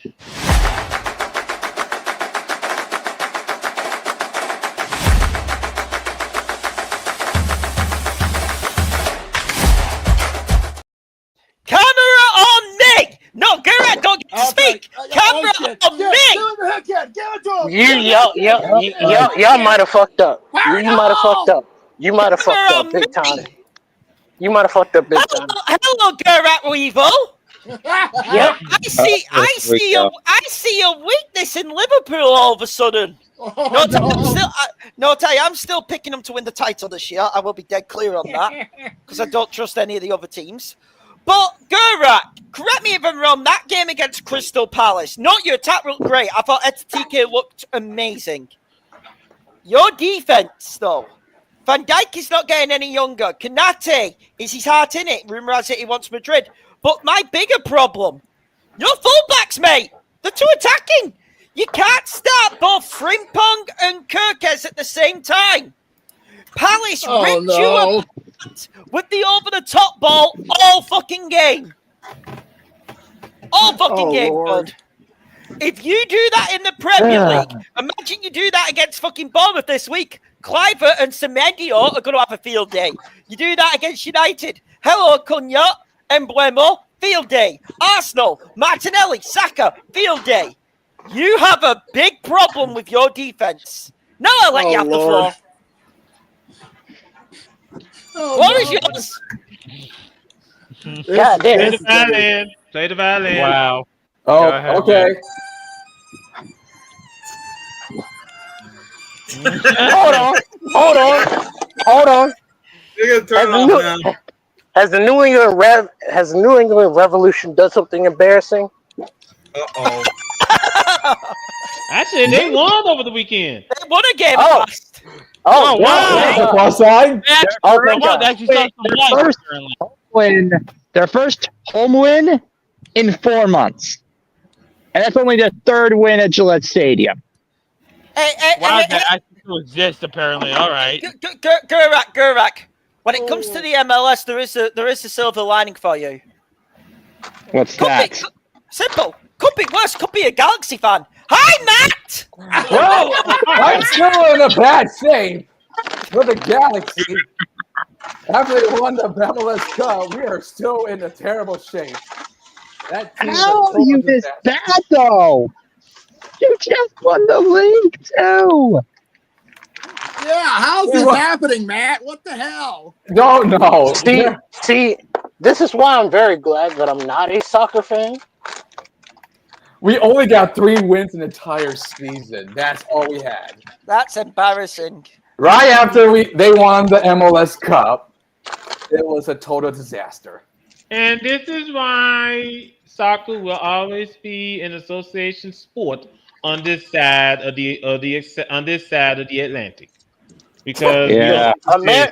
Y'all might have fucked up. You might have fucked up. You might have fucked up big time. You might have fucked up big time. Hello, Gerard Weevil. Yep. I see a weakness in Liverpool all of a sudden. I'm still picking them to win the title this year. I will be dead clear on that because I don't trust any of the other teams. But Gerard, correct me if I'm wrong. That game against Crystal Palace, not your attack looked great. I thought TK looked amazing. Your defense, though. Van Dijk is not getting any younger. Konate, is his heart in it? Rumor has it he wants Madrid. But my bigger problem, your fullbacks, mate. They're too attacking. You can't start both Frimpong and Kirkes at the same time. Palace ripped you apart with the over-the-top ball all fucking game. All fucking game, bud. If you do that in the Premier League, imagine you do that against fucking Bournemouth this week. Cliver and Semenyo are going to have a field day. You do that against United. Hello, Cunha, Emblemo, field day. Arsenal, Martinelli, Saka, field day. You have a big problem with your defense. Now I'll let you have the floor. What is yours? Play the violin. Play the violin. Wow. Oh, okay. Hold on. Has the New England Revolution done something embarrassing? Uh-oh. Actually, they won over the weekend. They won a game. Oh, wow. Plus side. Their first home win in 4 months. And that's only the 3rd win at Gillette Stadium. Wow, that actually exists, apparently. All right. Gurak. When it comes to the MLS, there is a silver lining for you. What's that? Simple. Could be worse. Could be a Galaxy fan. Hi, Matt! Well, I'm still in a bad shape for the Galaxy. After they won the MLS Cup, we are still in a terrible shape. How are you this bad, though? You just won the league, too. Yeah, how's this happening, Matt? What the hell? No. See, this is why I'm very glad that I'm not a soccer fan. We only got 3 wins in the entire season. That's all we had. That's embarrassing. Right after they won the MLS Cup, it was a total disaster. And this is why soccer will always be an association sport on this side of the Atlantic. Because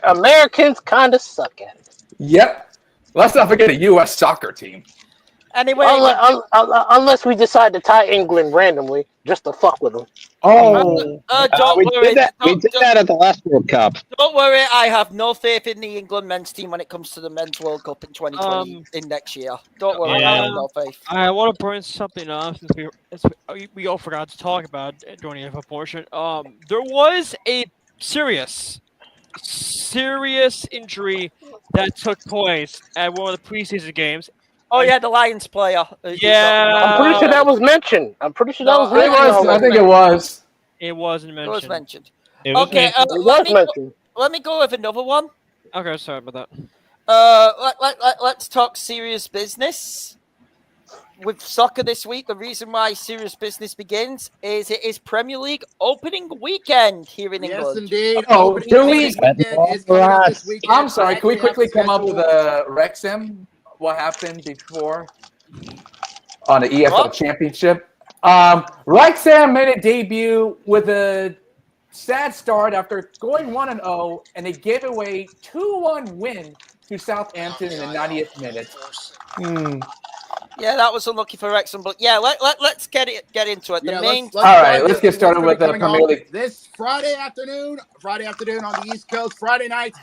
Americans kind of suck at it. Yep. Let's not forget the U.S. soccer team. Anyway, unless we decide to tie England randomly just to fuck with them. Don't worry. We did that at the last World Cup. Don't worry, I have no faith in the England men's team when it comes to the men's World Cup in 2020 in next year. Don't worry, I have no faith. I want to bring something up since we all forgot to talk about it during the info portion. There was a serious injury that took place at one of the preseason games. Oh yeah, the Lions player. Yeah, I'm pretty sure that was mentioned. I think it was. It wasn't mentioned. It was mentioned. Okay, let me go with another one. Okay, sorry about that. Let's talk serious business. With soccer this week, the reason why serious business begins is it is Premier League opening weekend here in England. Yes, indeed. Oh, can we? This I'm sorry. Can we quickly come up with a Wrexham? What happened before on the EFL Championship? Wrexham made a debut with a sad start after going 1-0, and they gave away 2-1 win to Southampton in the 90th minute. Yeah, that was unlucky for Wrexham, but yeah, let's get into it. Let's get started with the Premier League. This Friday afternoon on the East Coast. Friday night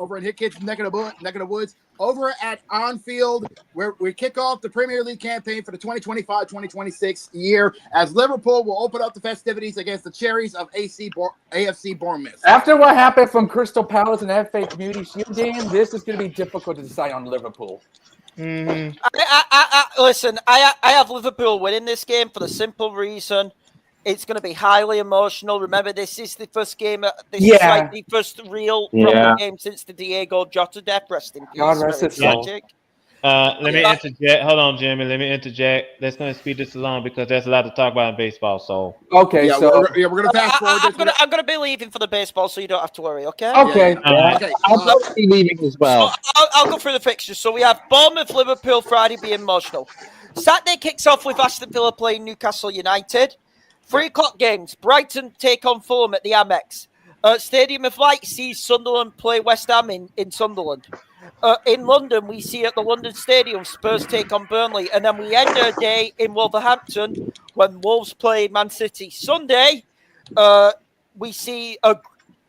over at Hit Kids neck of the woods. Over at Anfield, where we kick off the Premier League campaign for the 2025-2026 year, as Liverpool will open up the festivities against the Cherries of AFC Bournemouth. After what happened from Crystal Palace and FA Community Shield game, this is going to be difficult to decide on Liverpool. Listen, I have Liverpool winning this game for the simple reason it's going to be highly emotional. Remember, this is the first game. This is like the first real proper game since the Diego Jota death. Rest in peace. God rest his soul. Let me interject. Hold on, Jimmy. Let me interject. Let's going to speed this along because there's a lot to talk about in baseball. So okay, we're going to fast forward. I'm going to be leaving for the baseball, so you don't have to worry. Okay. Okay. I'll be leaving as well. So I'll go through the fixtures. So we have Bournemouth, Liverpool Friday. Be emotional. Saturday kicks off with Aston Villa playing Newcastle United. 3 o'clock games. Brighton take on Fulham at the Amex. Stadium of Light sees Sunderland play West Ham in Sunderland. In London, we see at the London Stadium Spurs take on Burnley. And then we end our day in Wolverhampton when Wolves play Man City. Sunday, we see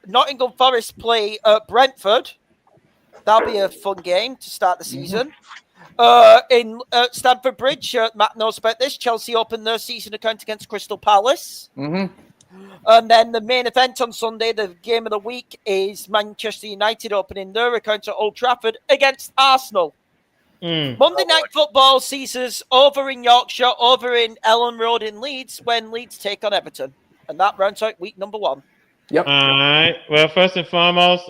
Nottingham Forest play Brentford. That'll be a fun game to start the season. In Stamford Bridge, Matt knows about this. Chelsea opened their season account against Crystal Palace. And then the main event on Sunday, the game of the week, is Manchester United opening their account at Old Trafford against Arsenal. Monday Night Football sees us over in Yorkshire, over in Ellen Road in Leeds, when Leeds take on Everton. And that rounds out week number 1. Yep. All right. Well, first and foremost,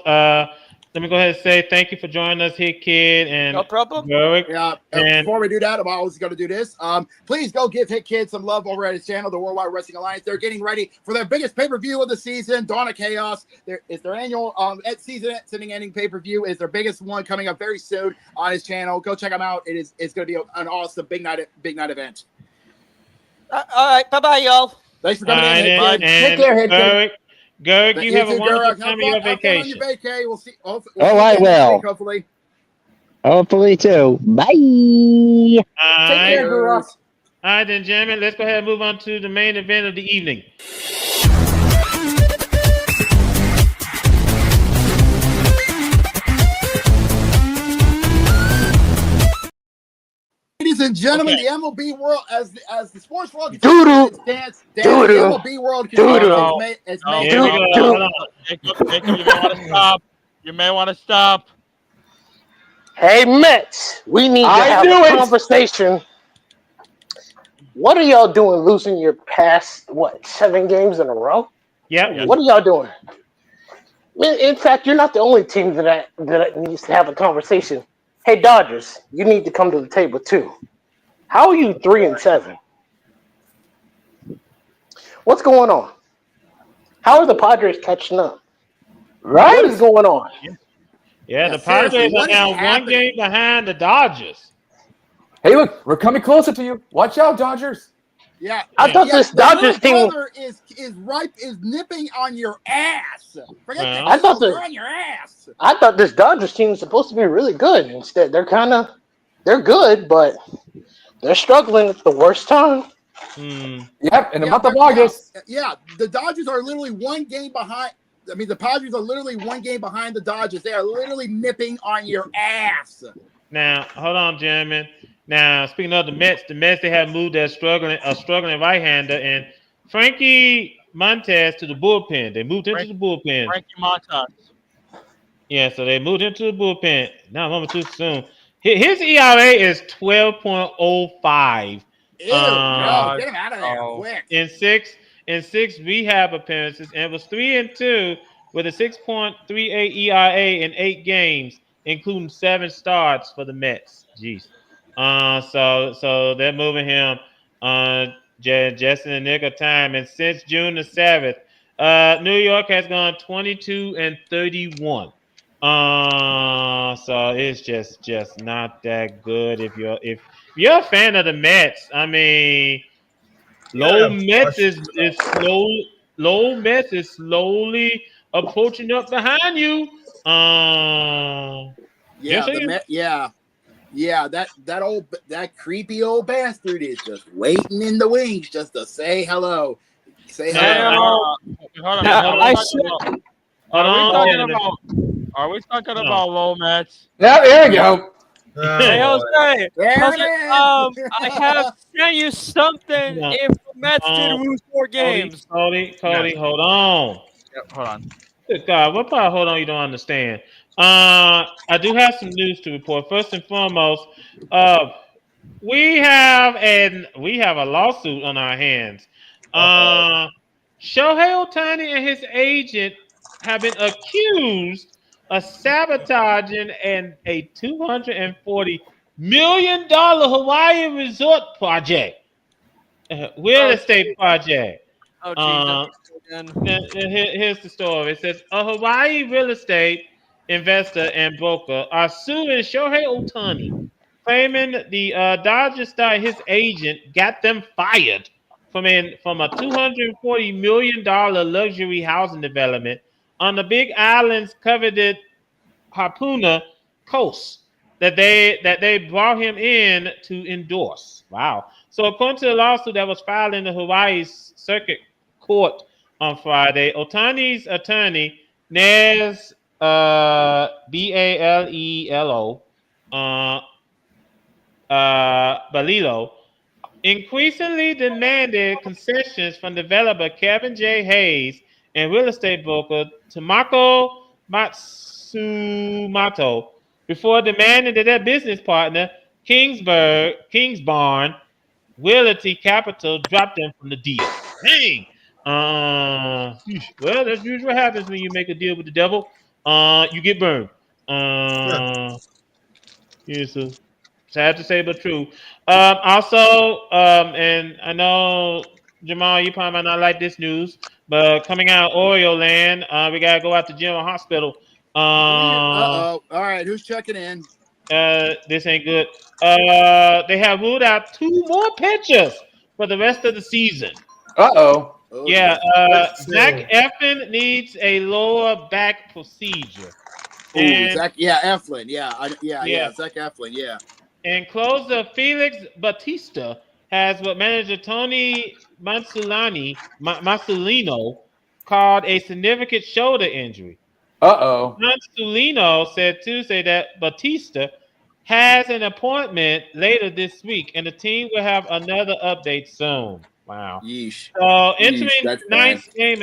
let me go ahead and say thank you for joining us, Hit Kid and no problem. Before we do that, I'm always going to do this. Please go give Hit Kid some love over at his channel, the Worldwide Wrestling Alliance. They're getting ready for their biggest pay-per-view of the season, Dawn of Chaos. It's their annual season-ending pay-per-view. Is their biggest one coming up very soon on his channel. Go check them out. It's going to be an awesome big night event. All right, bye y'all. Thanks for coming in. Take care, Hit Kid. Gerg, you have a wonderful time of your vacation. We'll see. I will. Hopefully. Hopefully too. Bye. Take care, Guru. All right, then, gentlemen, let's go ahead and move on to the main event of the evening. Ladies and gentlemen, the MLB world, as the sports world continues its dance, the MLB world continues its You may want to stop. Hey, Mets, we need to have a conversation. What are y'all doing losing your past, 7 games in a row? Yeah. What are y'all doing? In fact, you're not the only team that needs to have a conversation. Hey, Dodgers, you need to come to the table too. How are you 3-7? What's going on? How are the Padres catching up? Right? What is going on? Yeah, the Padres are now 1 game behind the Dodgers. Hey, look, we're coming closer to you. Watch out, Dodgers. Yeah, I thought this Dodgers team is nipping on your ass. Forget that. They're on your ass. I thought this Dodgers team was supposed to be really good. Instead, they're good, but They're struggling at the worst time. Yep, in the month of August. Yeah, the Dodgers are literally one game behind. I mean, the Padres are literally one game behind the Dodgers. They are literally nipping on your ass. Now, hold on, gentlemen. Now, speaking of the Mets, they have moved their struggling right-hander and Frankie Montas to the bullpen. They moved into the bullpen. Frankie Montas. Yeah, so they moved into the bullpen. Now, I'm too soon. His ERA is 12.05. Ew, no, get him out of there quick. In six rehab appearances, and it was 3-2 with a 6.38 ERA in 8 games, including 7 starts for the Mets. Jeez. So they're moving him just in the nick of time. And since June the 7th, New York has gone 22-31. So it's just not that good. If you're a fan of the Mets, I mean, Low Mets is slowly approaching up behind you. That creepy old bastard is just waiting in the wings just to say hello. Say hello. Are we talking about low Mets? Yeah, there you go. Hey Jose, I have sent you something if the Mets did lose 4 games. Cody, hold on. Yep, hold on. Good God, what part? Hold on, you don't understand. I do have some news to report. First and foremost, we have a lawsuit on our hands. Shohei Ohtani and his agent have been accused of sabotaging a $240 million Hawaii resort project, real estate project. Here's the story. It says a Hawaii real estate investor and broker are suing Shohei Ohtani, claiming the Dodgers star, his agent, got them fired from a $240 million luxury housing development on the Big Island's coveted Harpuna Coast that they brought him in to endorse. Wow. So according to the lawsuit that was filed in the Hawaii Circuit Court on Friday, Ohtani's attorney, Nez Balelo, Balilo, increasingly demanded concessions from developer Kevin J. Hayes and real estate broker Tamako Matsumoto before demanding that their business partner, Kingsbarn Realty Capital, drop them from the deal. Dang. Well, that's usually what happens when you make a deal with the devil. You get burned. So sad to say, but true. Also, and I know Jamal, you probably might not like this news, but coming out of Oreo land, we gotta go out to General Hospital. All right, who's checking in? This ain't good. They have ruled out 2 more pitchers for the rest of the season. Yeah, Zach Eflin needs a lower back procedure. Zach Eflin. Zach Eflin, yeah. And closer Felix Bautista has what manager Tony Masulino called a significant shoulder injury. Masulino said Tuesday that Bautista has an appointment later this week, and the team will have another update soon. Wow. Yeesh. So entering tonight's game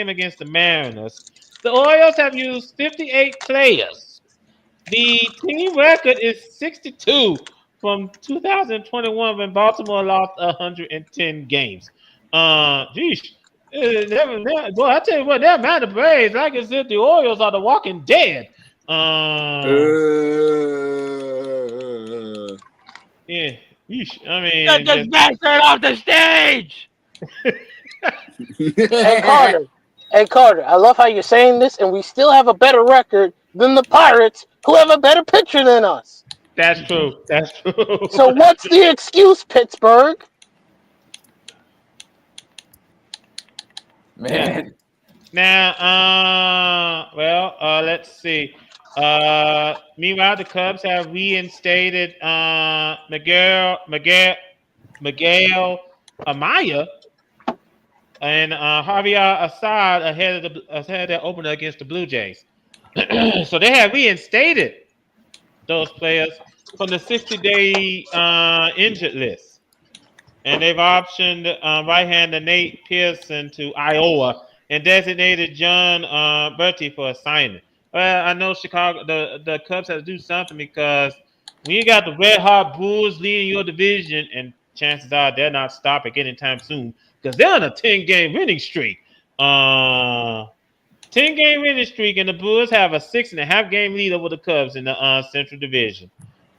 against the Mariners, the Orioles have used 58 players. The team record is 62 from 2021 when Baltimore lost 110 games. Geez. Boy, I tell you what, that amount of praise, like as if the Orioles are the walking dead. Yeah. Yeesh. I mean, get this bastard off the stage. Hey Carter, I love how you're saying this, and we still have a better record than the Pirates, who have a better pitcher than us. That's true. So what's the excuse, Pittsburgh? Man. Now, let's see. Meanwhile, the Cubs have reinstated Miguel Amaya and Javier Assad ahead of the opener against the Blue Jays. So they have reinstated those players from the 60-day injured list. And they've optioned right-hander Nate Pearson to Iowa and designated John Bertie for assignment. Well, I know Chicago, the Cubs have to do something because when you got the red hot Bulls leading your division, and chances are they're not stopping anytime soon because they're on a 10-game winning streak. 10-game winning streak, and the Bulls have a 6.5-game lead over the Cubs in the Central Division.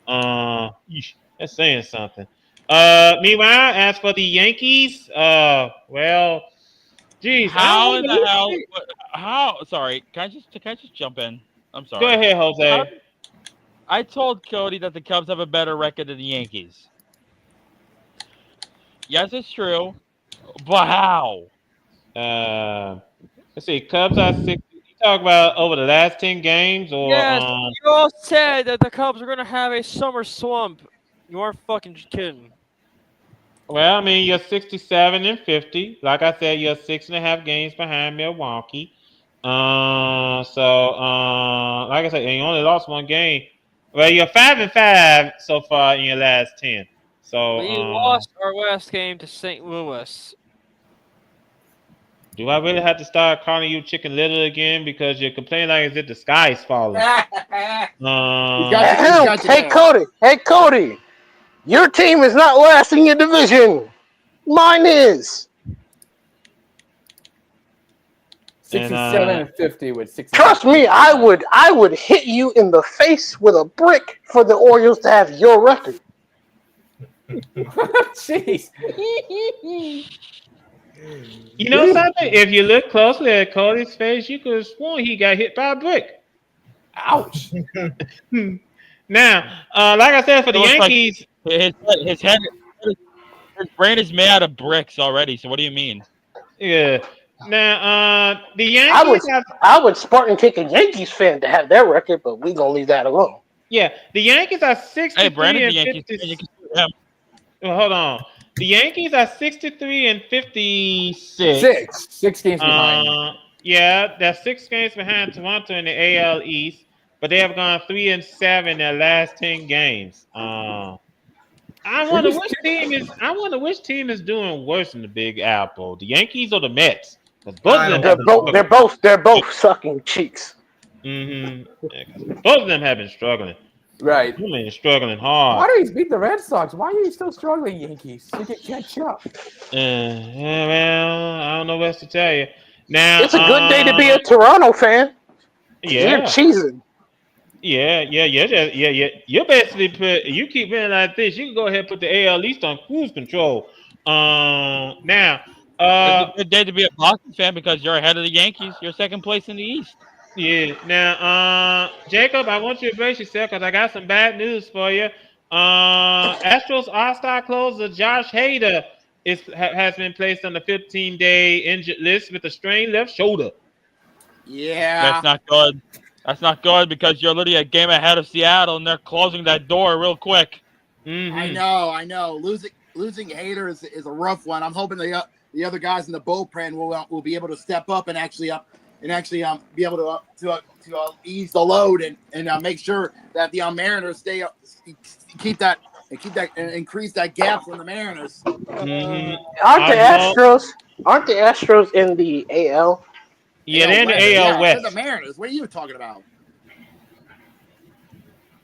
That's saying something. Meanwhile, as for the Yankees, well, geez, how in the hell? How? Sorry, can I just jump in? I'm sorry. Go ahead, Jose. I told Cody that the Cubs have a better record than the Yankees. Yes, it's true, but how? Let's see. Cubs are 60. You talk about over the last 10 games, or yes, you all said that the Cubs are going to have a summer slump. You aren't fucking kidding. Well, I mean, you're 67 and 50. Like I said, you're 6.5 games behind Milwaukee. Like I said, you only lost one game. Well, you're 5-5 so far in your last 10. So we lost our last game to St. Louis. Do I really have to start calling you Chicken Little again because you're complaining like as if the sky's falling? Hey, Cody. Your team is not last in your division. Mine is. 67 and 50 with 60. Trust me, I would hit you in the face with a brick for the Orioles to have your record. Jeez. You know something? If you look closely at Cody's face, you could have sworn he got hit by a brick. Ouch. Now, like I said, for the Yankees, his brain is made out of bricks already. So what do you mean? Yeah. Now, the Yankees I would Spartan kick a Yankees fan to have their record, but we gonna leave that alone. Yeah, the Yankees are 63 Hey, Brandon, and the Yankees. 50. Well, hold on. The Yankees are 63 and 56. 6 games behind. Yeah, they're 6 games behind Toronto in the AL East, but they have gone 3-7 in their last 10 games. I wonder which team is doing worse in the Big Apple, the Yankees or the Mets? They're both sucking cheeks. Mm-hmm. Both of them have been struggling. Right. Struggling hard. Padres beat the Red Sox. Why are you still struggling, Yankees? You can catch up. Well, I don't know what else to tell you. Now it's a good day to be a Toronto fan. Yeah. You're cheesing. Yeah. You basically you keep winning like this, you can go ahead and put the AL East on cruise control. Now it's a good day to be a Boston fan because you're ahead of the Yankees. You're second place in the East. Yeah. Now, Jacob, I want you to brace yourself because I got some bad news for you. Astros All-Star closer Josh Hader has been placed on the 15-day injured list with a strained left shoulder. Yeah. That's not good. That's not good because you're literally a game ahead of Seattle and they're closing that door real quick. Mm-hmm. I know. Losing Hader is a rough one. I'm hoping the other guys in the bullpen will be able to step up and actually be able to ease the load and make sure that the Mariners keep that and increase that gap from the Mariners. Mm-hmm. Aren't the Astros in the AL? Yeah, they're in the AL West. They're the Mariners. What are you talking about?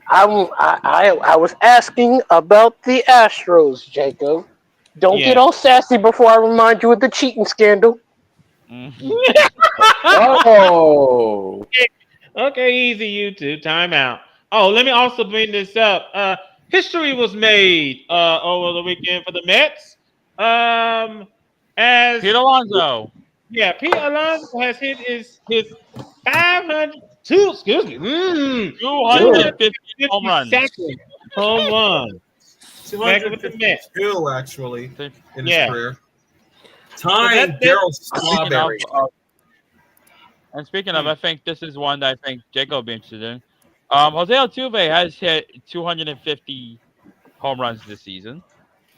I was asking about the Astros, Jacob. Don't get all sassy before I remind you of the cheating scandal. Mm-hmm. Oh. Okay, easy, you two. Time out. Oh, let me also bring this up. History was made over the weekend for the Mets. As Pete Alonso. Yeah, Pete Alonso has hit his 250 home runs. Home run. 252, actually, in his career. Tying Daryl Strawberry. And speaking of, I think this is one that I think Jacob will be interested in. Jose Altuve has hit 250 home runs this season.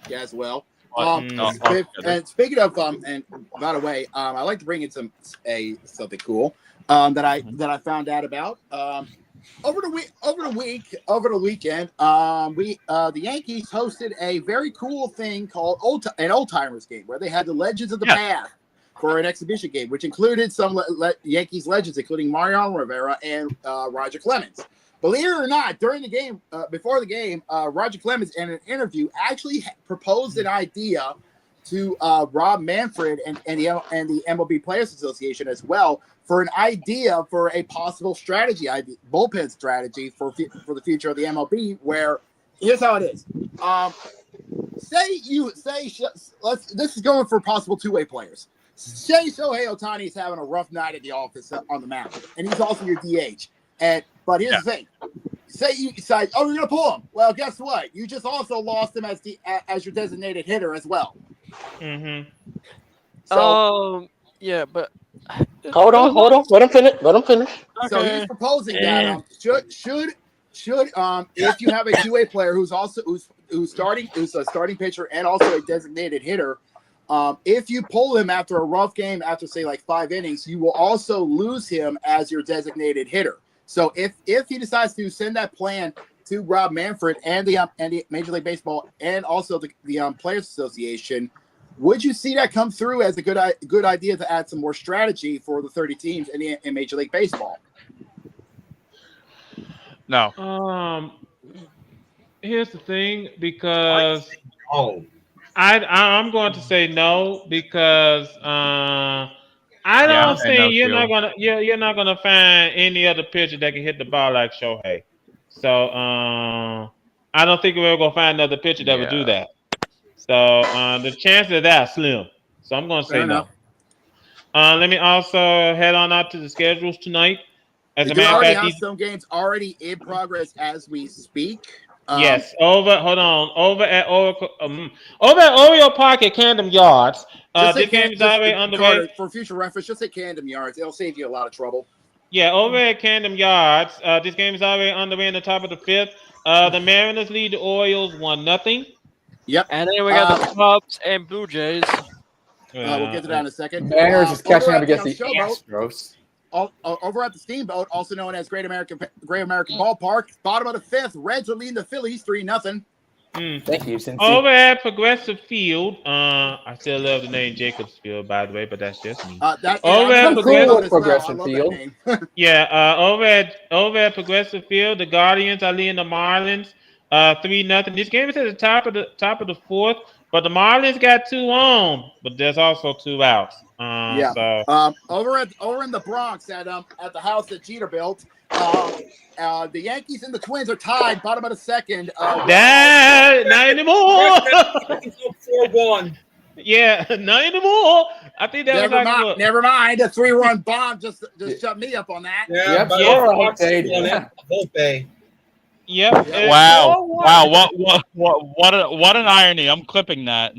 Yeah, as well. And speaking of and by the way, I like to bring in something cool that I found out about over the weekend. The Yankees hosted a very cool thing called an old timers game where they had the Legends of the Past for an exhibition game, which included some Yankees legends, including Mariano Rivera and Roger Clemens. Believe it or not, during the game, before the game, Roger Clemens, in an interview, actually proposed an idea to Rob Manfred and the MLB Players Association as well for an idea for a possible bullpen strategy for the future of the MLB. Where here's how it is: this is going for possible two-way players. Say Shohei Ohtani is having a rough night at the office on the mound, and he's also your DH. But here's the thing. Say you decide, we're going to pull him. Well, guess what? You just also lost him as your designated hitter as well. Mm-hmm. So, yeah, but... Hold on. Let him finish. Okay. So he's proposing that should if you have a two-way player who's a starting pitcher and also a designated hitter, if you pull him after a rough game, after say like 5 innings, you will also lose him as your designated hitter. So if he decides to send that plan to Rob Manfred and the Major League Baseball and also the Players Association, would you see that come through as a good idea to add some more strategy for the 30 teams in Major League Baseball? No. Here's the thing, because I'm going to say no, because I don't think you're not gonna find any other pitcher that can hit the ball like Shohei. So I don't think we're gonna find another pitcher that would do that. So the chances of that are slim. So I'm gonna say no. Let me also head on out to the schedules tonight. As we a do matter of already fact, have some games already in progress as we speak. Yes, over at Oriole Park at Camden Yards. This game is already underway. For future reference, just say Camden Yards. It'll save you a lot of trouble. Yeah, over at Camden Yards. This game is already underway in the top of the 5th. The Mariners lead the Orioles 1-0. Yep. And then we got the Cubs and Blue Jays. We'll get to that in a second. Mariners is catching up against the Astros. Over at the Steamboat, also known as Great American Ballpark, bottom of the 5th, Reds are leading the Phillies 3-0. Thank you, Cincy. Over at Progressive Field, I still love the name Jacobs Field, by the way, but that's just me. Over at Progressive Field. Over at Progressive Field, the Guardians are leading the Marlins 3-0. This game is at the top of the 4th, but the Marlins got 2 on, but there's also 2 outs. Over in the Bronx at the house that Jeter built, the Yankees and the Twins are tied, bottom of the 2nd. Not anymore. 4-1. Yeah, not anymore. I think that never mind. A 3-run bomb just shut me up on that. Yep. Wow. What an irony. I'm clipping that.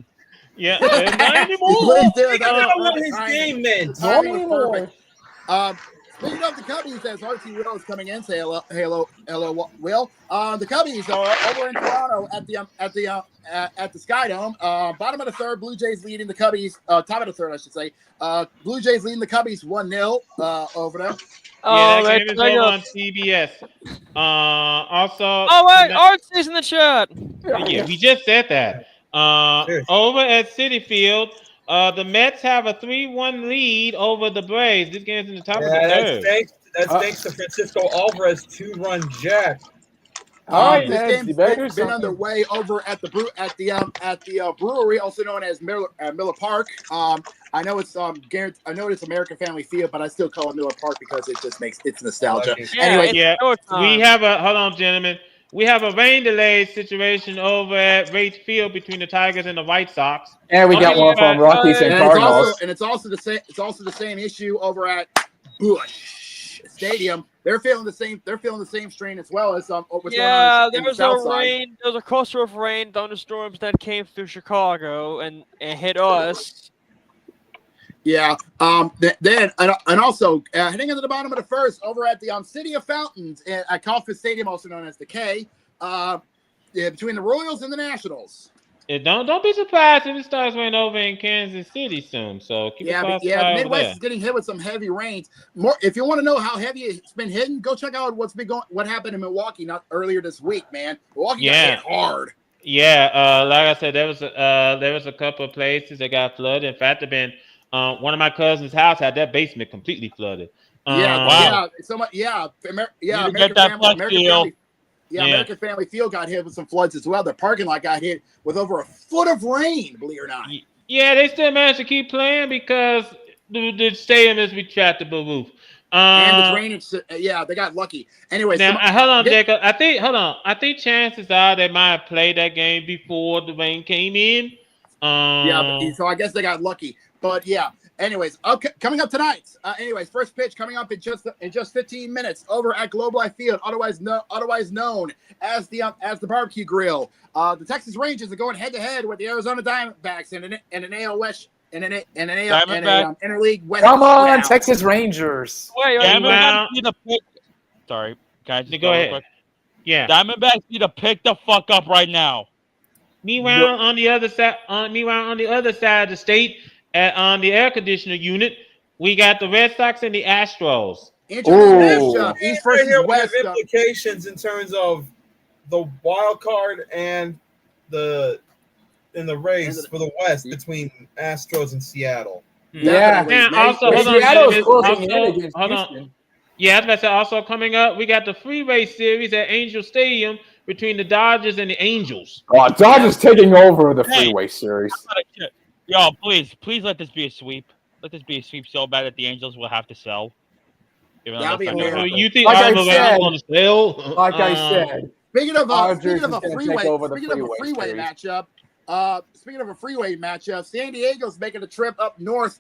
Yeah. Not anymore. His game, man. Speaking of the Cubbies, as RT Will is coming in, say hello, Will. The Cubbies are over in Toronto at the Skydome. Bottom of the 3rd, Blue Jays leading the Cubbies. Top of the 3rd, I should say. Blue Jays leading the Cubbies 1-0 over there. Yeah, that game is over on CBS. Art's in the chat. Yeah, we just said that. Over at Citi Field, the Mets have a 3-1 lead over the Braves. This game's in the top of the 3rd. That's thanks to Francisco Alvarez 2-run jack. This game's been underway over at the brewery, also known as Miller Park. I know it's American Family Field, but I still call it Miller Park because it's nostalgia. We have hold on, gentlemen. We have a rain delay situation over at Wright Field between the Tigers and the White Sox. And we got one from Rockies and Cardinals. It's also the same issue over at Busch Stadium. They're feeling the same strain as well as there was a cluster of rain, thunderstorms that came through Chicago and hit us. Yeah. Then and also heading into the bottom of the first, over at the City of Fountains at Kauffman Stadium, also known as the K, between the Royals and the Nationals. Don't be surprised if it starts raining over in Kansas City soon. So keep a close eye the over Midwest there. is getting hit with some heavy rains. If you want to know how heavy it's been hitting, go check out what happened in Milwaukee not earlier this week, man. Milwaukee got hit hard. Yeah, like I said, there was a couple of places that got flooded. In fact, one of my cousin's house had their basement completely flooded. Wow. American Family Field got hit with some floods as well. The parking lot got hit with over a foot of rain, believe it or not. Yeah, they still managed to keep playing because the stadium is retractable roof. And the drainage, they got lucky. Anyway, hold on, Jacob. I think chances are they might have played that game before the rain came in. So I guess they got lucky. But yeah. Anyways, okay, coming up tonight. First pitch coming up in just 15 minutes over at Globe Life Field, otherwise known as the Barbecue Grill. The Texas Rangers are going head to head with the Arizona Diamondbacks in an AL West and an interleague West. Come on, Texas Rangers. Wait, Diamondbacks need to pick. Sorry, can I just go ahead? Yeah, Diamondbacks need to pick the fuck up right now. Meanwhile, on the other side of the state. On the air conditioner unit, we got the Red Sox and the Astros. East versus West. Implications in terms of the wild card and the race for the West between Astros and Seattle. Yeah. And also, hold Seattle's closing in on. against Houston. Yeah, I was about to say, also coming up, we got the freeway series at Angel Stadium between the Dodgers and the Angels. Oh, Dodgers taking over the freeway series. Yo, please let this be a sweep. Let this be a sweep so bad that the Angels will have to sell. You think Alabama's going to sell? Like I said. Speaking of a freeway matchup, San Diego's making a trip up north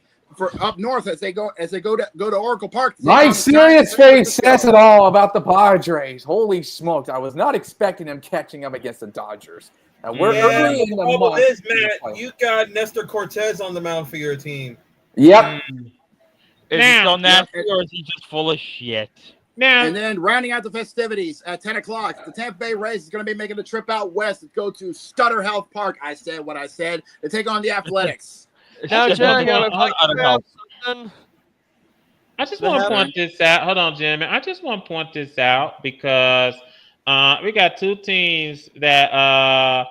as they go to Oracle Park. My serious face says it all about the Padres. Holy smokes! I was not expecting them catching up against the Dodgers. And we're early in the month. The problem is, Matt, you got Nestor Cortez on the mound for your team. Yep. Is he so nasty or is he just full of shit? And then rounding out the festivities at 10 o'clock, the Tampa Bay Rays is going to be making a trip out west to go to Stutter Health Park. I said what I said. To take on the Athletics. Now, Jack, I just want to point this out. Hold on, Jimmy. I just want to point this out because we got two teams that are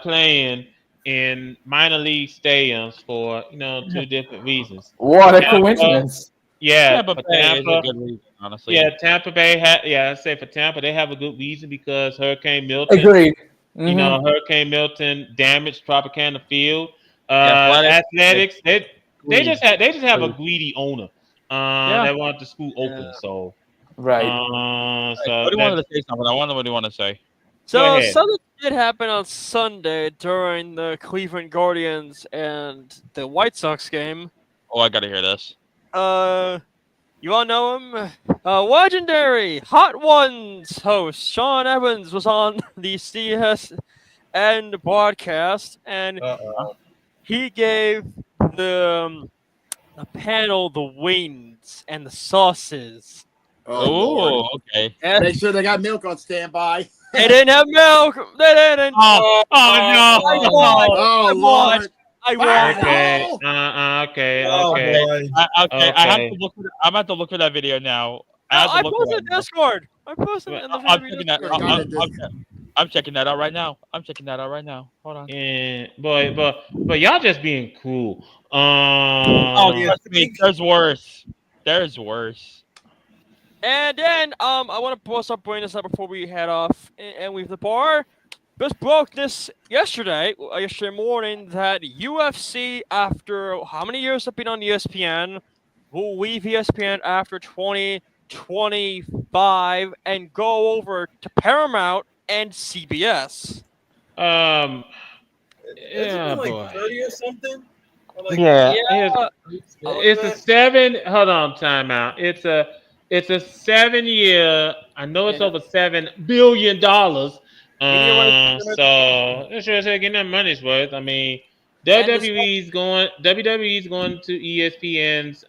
playing in minor league stadiums for two different reasons. What a coincidence! Tampa Bay is a good reason, honestly. Yeah, Tampa Bay I say for Tampa they have a good reason because Hurricane Milton. Agreed. Hurricane Milton damaged Tropicana Field. Athletics, they just have a greedy owner that wanted the school open. So right. What do you want to say something? I wonder what do you want to say. So something did happen on Sunday during the Cleveland Guardians and the White Sox game. Oh, I gotta hear this. You all know him? Legendary Hot Ones host Sean Evans was on the CSN broadcast, and he gave the panel the wings and the sauces. Oh, okay. And make sure they got milk on standby. They didn't have milk. They didn't. Oh no! I won. Okay. Okay. I'm about to look for that video now. I posted in Discord. I posted it in the I'm checking that out right now. Hold on. Yeah, but y'all just being cool. Trust me, there's worse. And then I want to bring this up before we head off and leave the bar. Just broke this yesterday morning that UFC, after how many years have been on ESPN, will leave ESPN after 2025 and go over to Paramount and CBS. Like 30 or something? It's a 7. Hold on, time out. It's a 7-year. I know it's over $7 billion. So let's just say getting that money's worth. I mean, WWE's going to ESPN's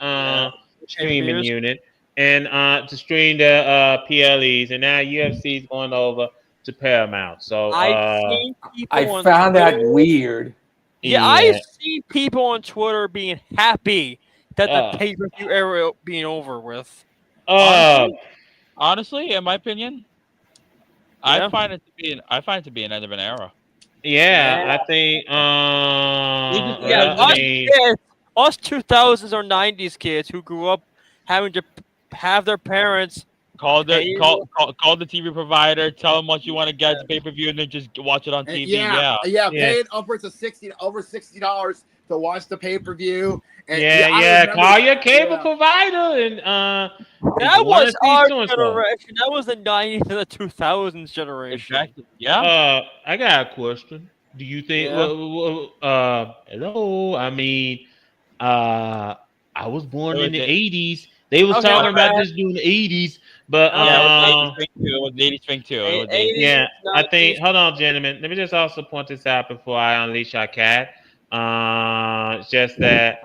streaming unit and to stream the PLEs, and now UFC's going over to Paramount. So I've seen people I on found that Twitter- weird. Yeah, I've seen people on Twitter being happy that the pay-per-view era being over with. Honestly, in my opinion, Yeah. I find it to be an end of an era. Yeah, I think. Us 2000s or 90s kids who grew up having to have their parents call the TV provider, tell them what you want to get the pay-per-view, and then just watch it on TV. Paid upwards of over $60 to watch the pay-per-view. And call your cable provider and that was our generation. That was the 90s and the 2000s generation. Exactly. Yeah. I got a question. Do you think? Hello. I mean, I was born in the 80s. They was talking about this during the 80s, but it was 80s thing too. Yeah, I think. Hold on, gentlemen. Let me just also point this out before I unleash our cat. It's just that.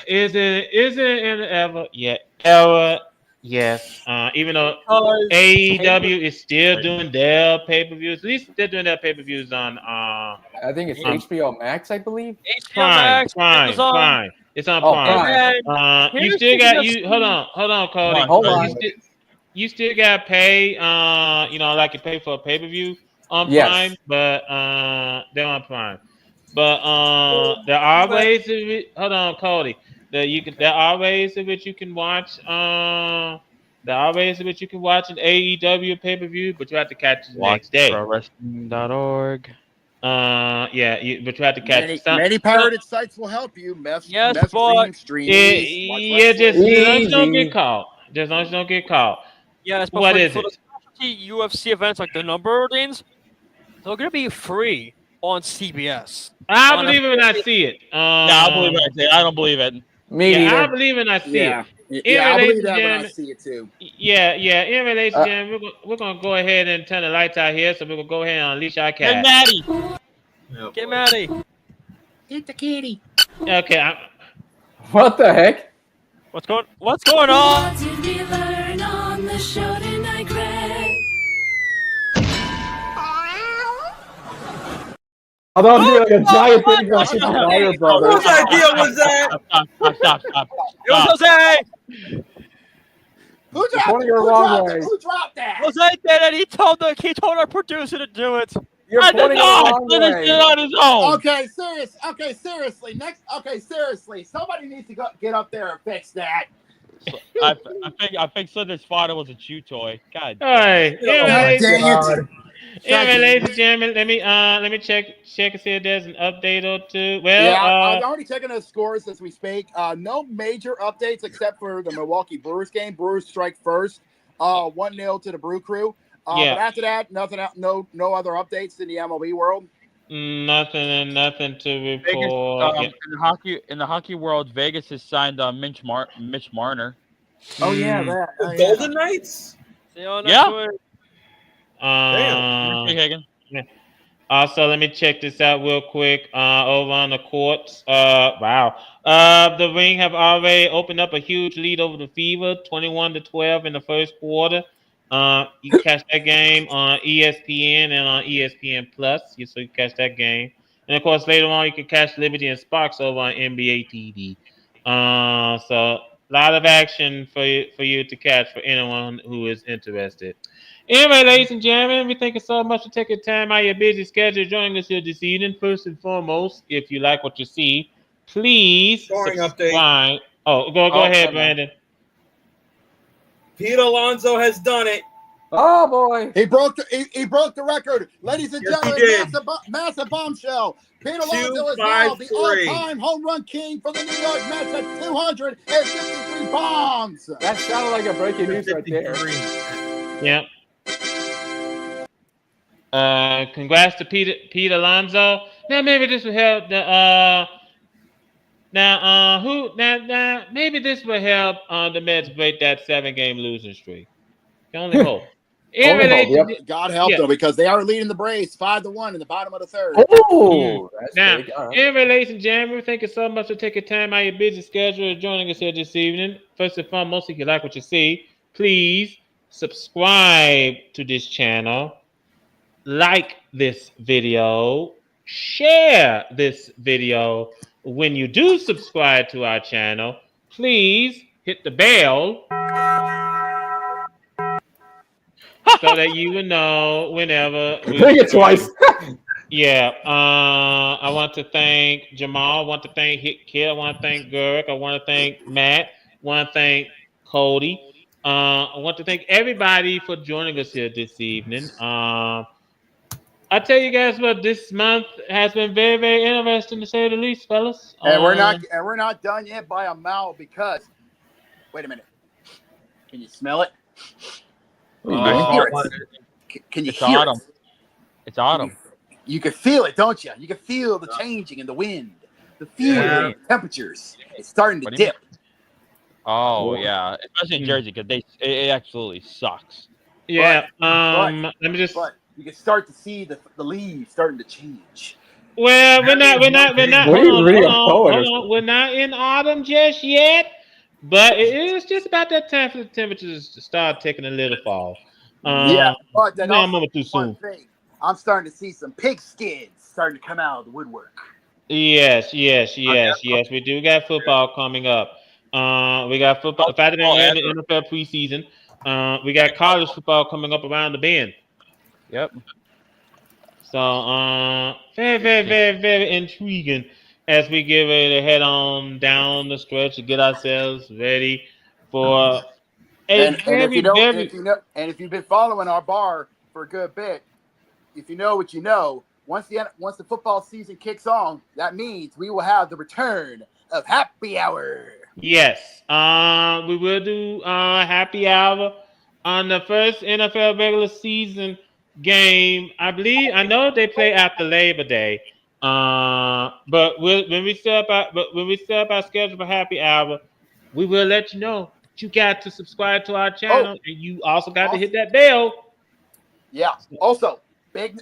Is it in the ever? Yeah, era. Yes. Even though AEW is still doing their pay-per-views, at least they're doing their pay-per-views on. I think it's HBO Max, I believe. Prime. It's on Prime. You still got Hold on, Cody. You still got to pay. Like you pay for a pay-per-view on Prime, but they're on Prime. But there are ways of it. Hold on, Cody. There are ways in which you can watch. There are ways in which you can watch an AEW pay-per-view, but you have to catch it the next day. ProWrestling.org. But you have to catch many pirated sites will help you. Just don't get caught. Don't get caught. Yes, but What for is it? the specialty UFC events like the number things, they're gonna be free on CBS. I believe it when I see it. I believe it. I don't believe it. I believe it when I see it. I believe that when I see it too. Anyway, ladies and gentlemen, we're gonna go ahead and turn the lights out here, so we're gonna go ahead and unleash our cat. Get Maddie. Get Maddie. Get the kitty. Okay. What the heck? What's going on? What did we learn on the show tonight, Greg? I don't do like a giant thing from Super Mario Brothers. Whose idea was that? Stop. It was Jose. Who dropped that? Jose did it. He told our producer to do it. You're pointing the wrong way. on his own. Seriously. Somebody needs to get up there and fix that. I think Slytherin's father was a chew toy. God. Hey, Dang it. ladies and gentlemen, let me check and see if there's an update or two. I'm already checking the scores as we speak. No major updates except for the Milwaukee Brewers game. Brewers strike first, 1-0 to the Brew Crew. But after that, nothing. No other updates in the MLB world. Nothing to report. In the hockey world, Vegas has signed Mitch Marner. Oh yeah, that. Golden Knights. Yeah. Also, let me check this out real quick. Over on the courts. Wow. The Ring have already opened up a huge lead over the Fever, 21-12 in the first quarter. You can catch that game on ESPN and on ESPN Plus. So you can catch that game. And of course, later on, you can catch Liberty and Sparks over on NBA TV. So a lot of action for you to catch for anyone who is interested. Anyway, ladies and gentlemen, we thank you so much for taking time out of your busy schedule joining us here this evening. First and foremost, if you like what you see, please subscribe. Update. Go ahead, Brandon. Pete Alonso has done it. Oh boy, he broke the record, ladies and gentlemen. Massive bombshell. Pete Alonso is now the all-time home run king for the New York Mets at 253 bombs. That sounded like a breaking news right there. Yep. Congrats to Pete Alonso. Now maybe this will help the maybe this will help the Mets break that 7-game losing streak. Can only hope. God help them, because they are leading the Braves 5-1 in the bottom of the third. Oh, that's now, big. All right. anyway, ladies and gentlemen, thank you so much for taking time out of your busy schedule and joining us here this evening. First and foremost, if you like what you see, please subscribe to this channel, like this video, share this video. When you do subscribe to our channel, please hit the bell so that you will know whenever we Dang it twice. Yeah, I want to thank Jamal. I want to thank Hit Kid. I want to thank Gurk. I want to thank Matt. I want to thank Cody. I want to thank everybody for joining us here this evening. I tell you guys what, this month has been very, very interesting to say the least, fellas. And we're not done yet by a mile, because wait a minute. Can you smell it? Can you hear it? Can you hear autumn. it? It's autumn. You can feel it, don't you? You can feel the changing in the wind, the feeling, the temperatures. It's starting to dip. Oh yeah, especially in Jersey, because it absolutely sucks. Yeah. But let me just. But you can start to see the leaves starting to change. Well, we're not. What are Hold you reading, a on, poet or hold on. We're not in autumn just yet, but it is just about that time for the temperatures to start taking a little fall. Yeah, but then I'm also too soon. I'm starting to see some pig skins starting to come out of the woodwork. Yes. We do got football coming up. We got football. Fact that we're in the NFL preseason. We got college football coming up around the bend. Yep. So, very, very, very, very intriguing as we get ready to head on down the stretch to get ourselves ready for And if you've been following our bar for a good bit, if you know what you know, once the football season kicks on, that means we will have the return of happy hour. Yes, we will do happy hour on the first NFL regular season game. I know they play after Labor Day. But when we set up our schedule for happy hour, we will let you know. But you got to subscribe to our channel, and you also got to hit that bell. Yeah. Also, big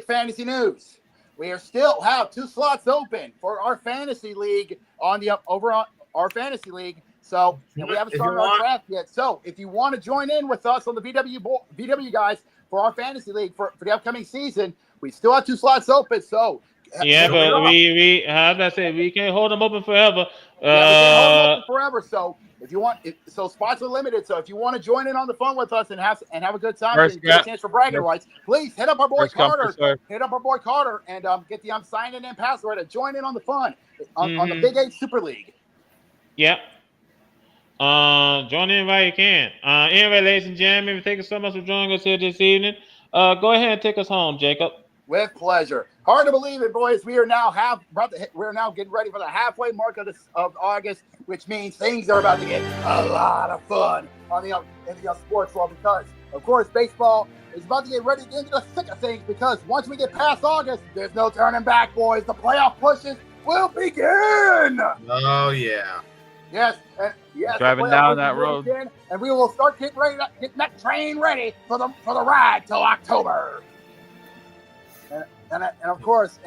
fantasy news. We still have 2 slots open for our fantasy league over on our fantasy league. So we haven't started our draft yet. So if you want to join in with us on the VW guys for our fantasy league for the upcoming season, we still have 2 slots open. So yeah, but we how did I say, we can't hold them open forever. We can't hold them open forever. So if you want, spots are limited. So if you want to join in on the fun with us and have a good time and get a chance for bragging rights, please hit up our boy Carter. And get the sign in and password and join in on the fun on the Big 8 Super League. Yep. Join in while you can. Anyway, ladies and gentlemen, thank you so much for joining us here this evening. Go ahead and take us home, Jacob. With pleasure. Hard to believe it, boys. We are now getting ready for the halfway mark of August, which means things are about to get a lot of fun in the sports world, because, of course, baseball is about to get ready into the thick of things, because once we get past August, there's no turning back, boys. The playoff pushes will begin. Oh, yeah. Yes. Driving down that road. And we will start getting that train ready for the ride till October. And of course,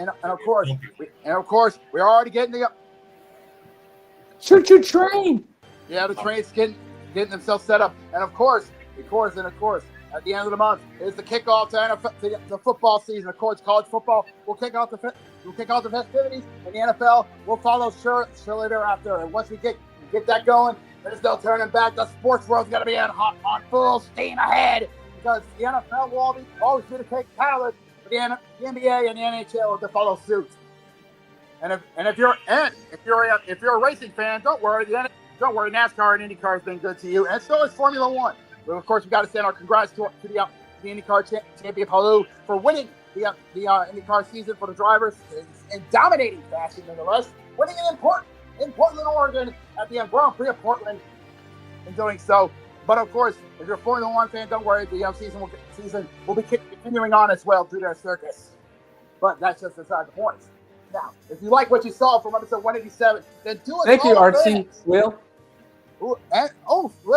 we're already getting the choo-choo train. Yeah, the train's getting themselves set up, and of course, at the end of the month is the kickoff to the football season. Of course, college football will kick off the festivities, and the NFL will follow shortly thereafter. And once we get that going, there's no turning back. The sports world's going to be on full steam ahead, because the NFL will always be the cake catalyst. The NBA and the NHL to follow suit. And if you're a racing fan, don't worry. NASCAR and IndyCar has been good to you, and so is Formula One. Well, of course, we got to send our congrats to the IndyCar champion Palu for winning the IndyCar season for the drivers in dominating fashion, nonetheless, winning in Portland, Oregon, at the Grand Prix of Portland. In doing so. But of course, if you're a Formula One fan, don't worry. The season will be continuing on as well through their circus. But that's just beside the point. Now, if you like what you saw from episode 187, then do it. Thank you, Artsy. Will. Will,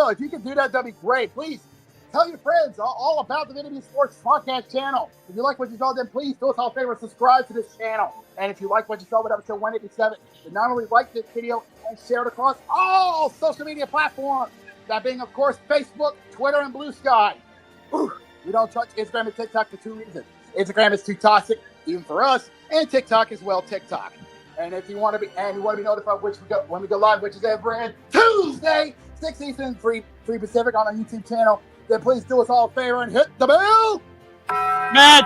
if you can do that, that'd be great. Please Tell your friends all about the VWU Sports Podcast channel. If you like what you saw, then please do us all a favor, subscribe to this channel. And if you like what you saw with episode 187, then not only like this video and share it across all social media platforms, that being, of course, Facebook, Twitter, and Blue Sky. Ooh, we don't touch Instagram and TikTok for 2 reasons. Instagram is too toxic, even for us, and TikTok as well, TikTok. And if you want to be notified when we go live, which is every Tuesday, 6 Eastern, 3 Pacific on our YouTube channel, then please do us all a favor and hit the bell. Matt!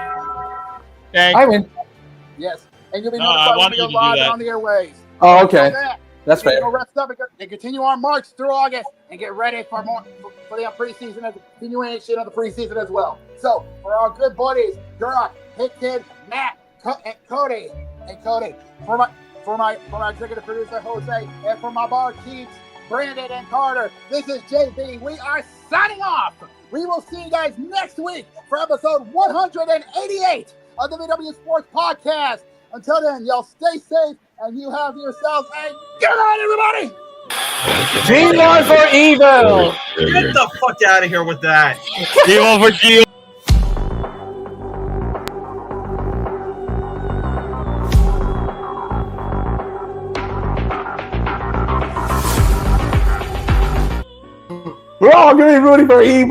Thanks. I win. Yes. And you'll be notified when we go live on the airways. Oh, okay. That's fair. We'll rest up and continue our march through August and get ready for the preseason and the continuation of the preseason as well. So, for our good buddies, Durock, Hickton, Matt, and Cody, for my executive producer, Jose, and for my bar Keats, Brandon, and Carter, this is JB. We are signing off. We will see you guys next week for episode 188 of the VWU Sports Podcast. Until then, y'all stay safe and you have yourselves a good night, everybody. G1 for evil. Get the fuck out of here with that. G1 for G. We're all going to be rooting for evil.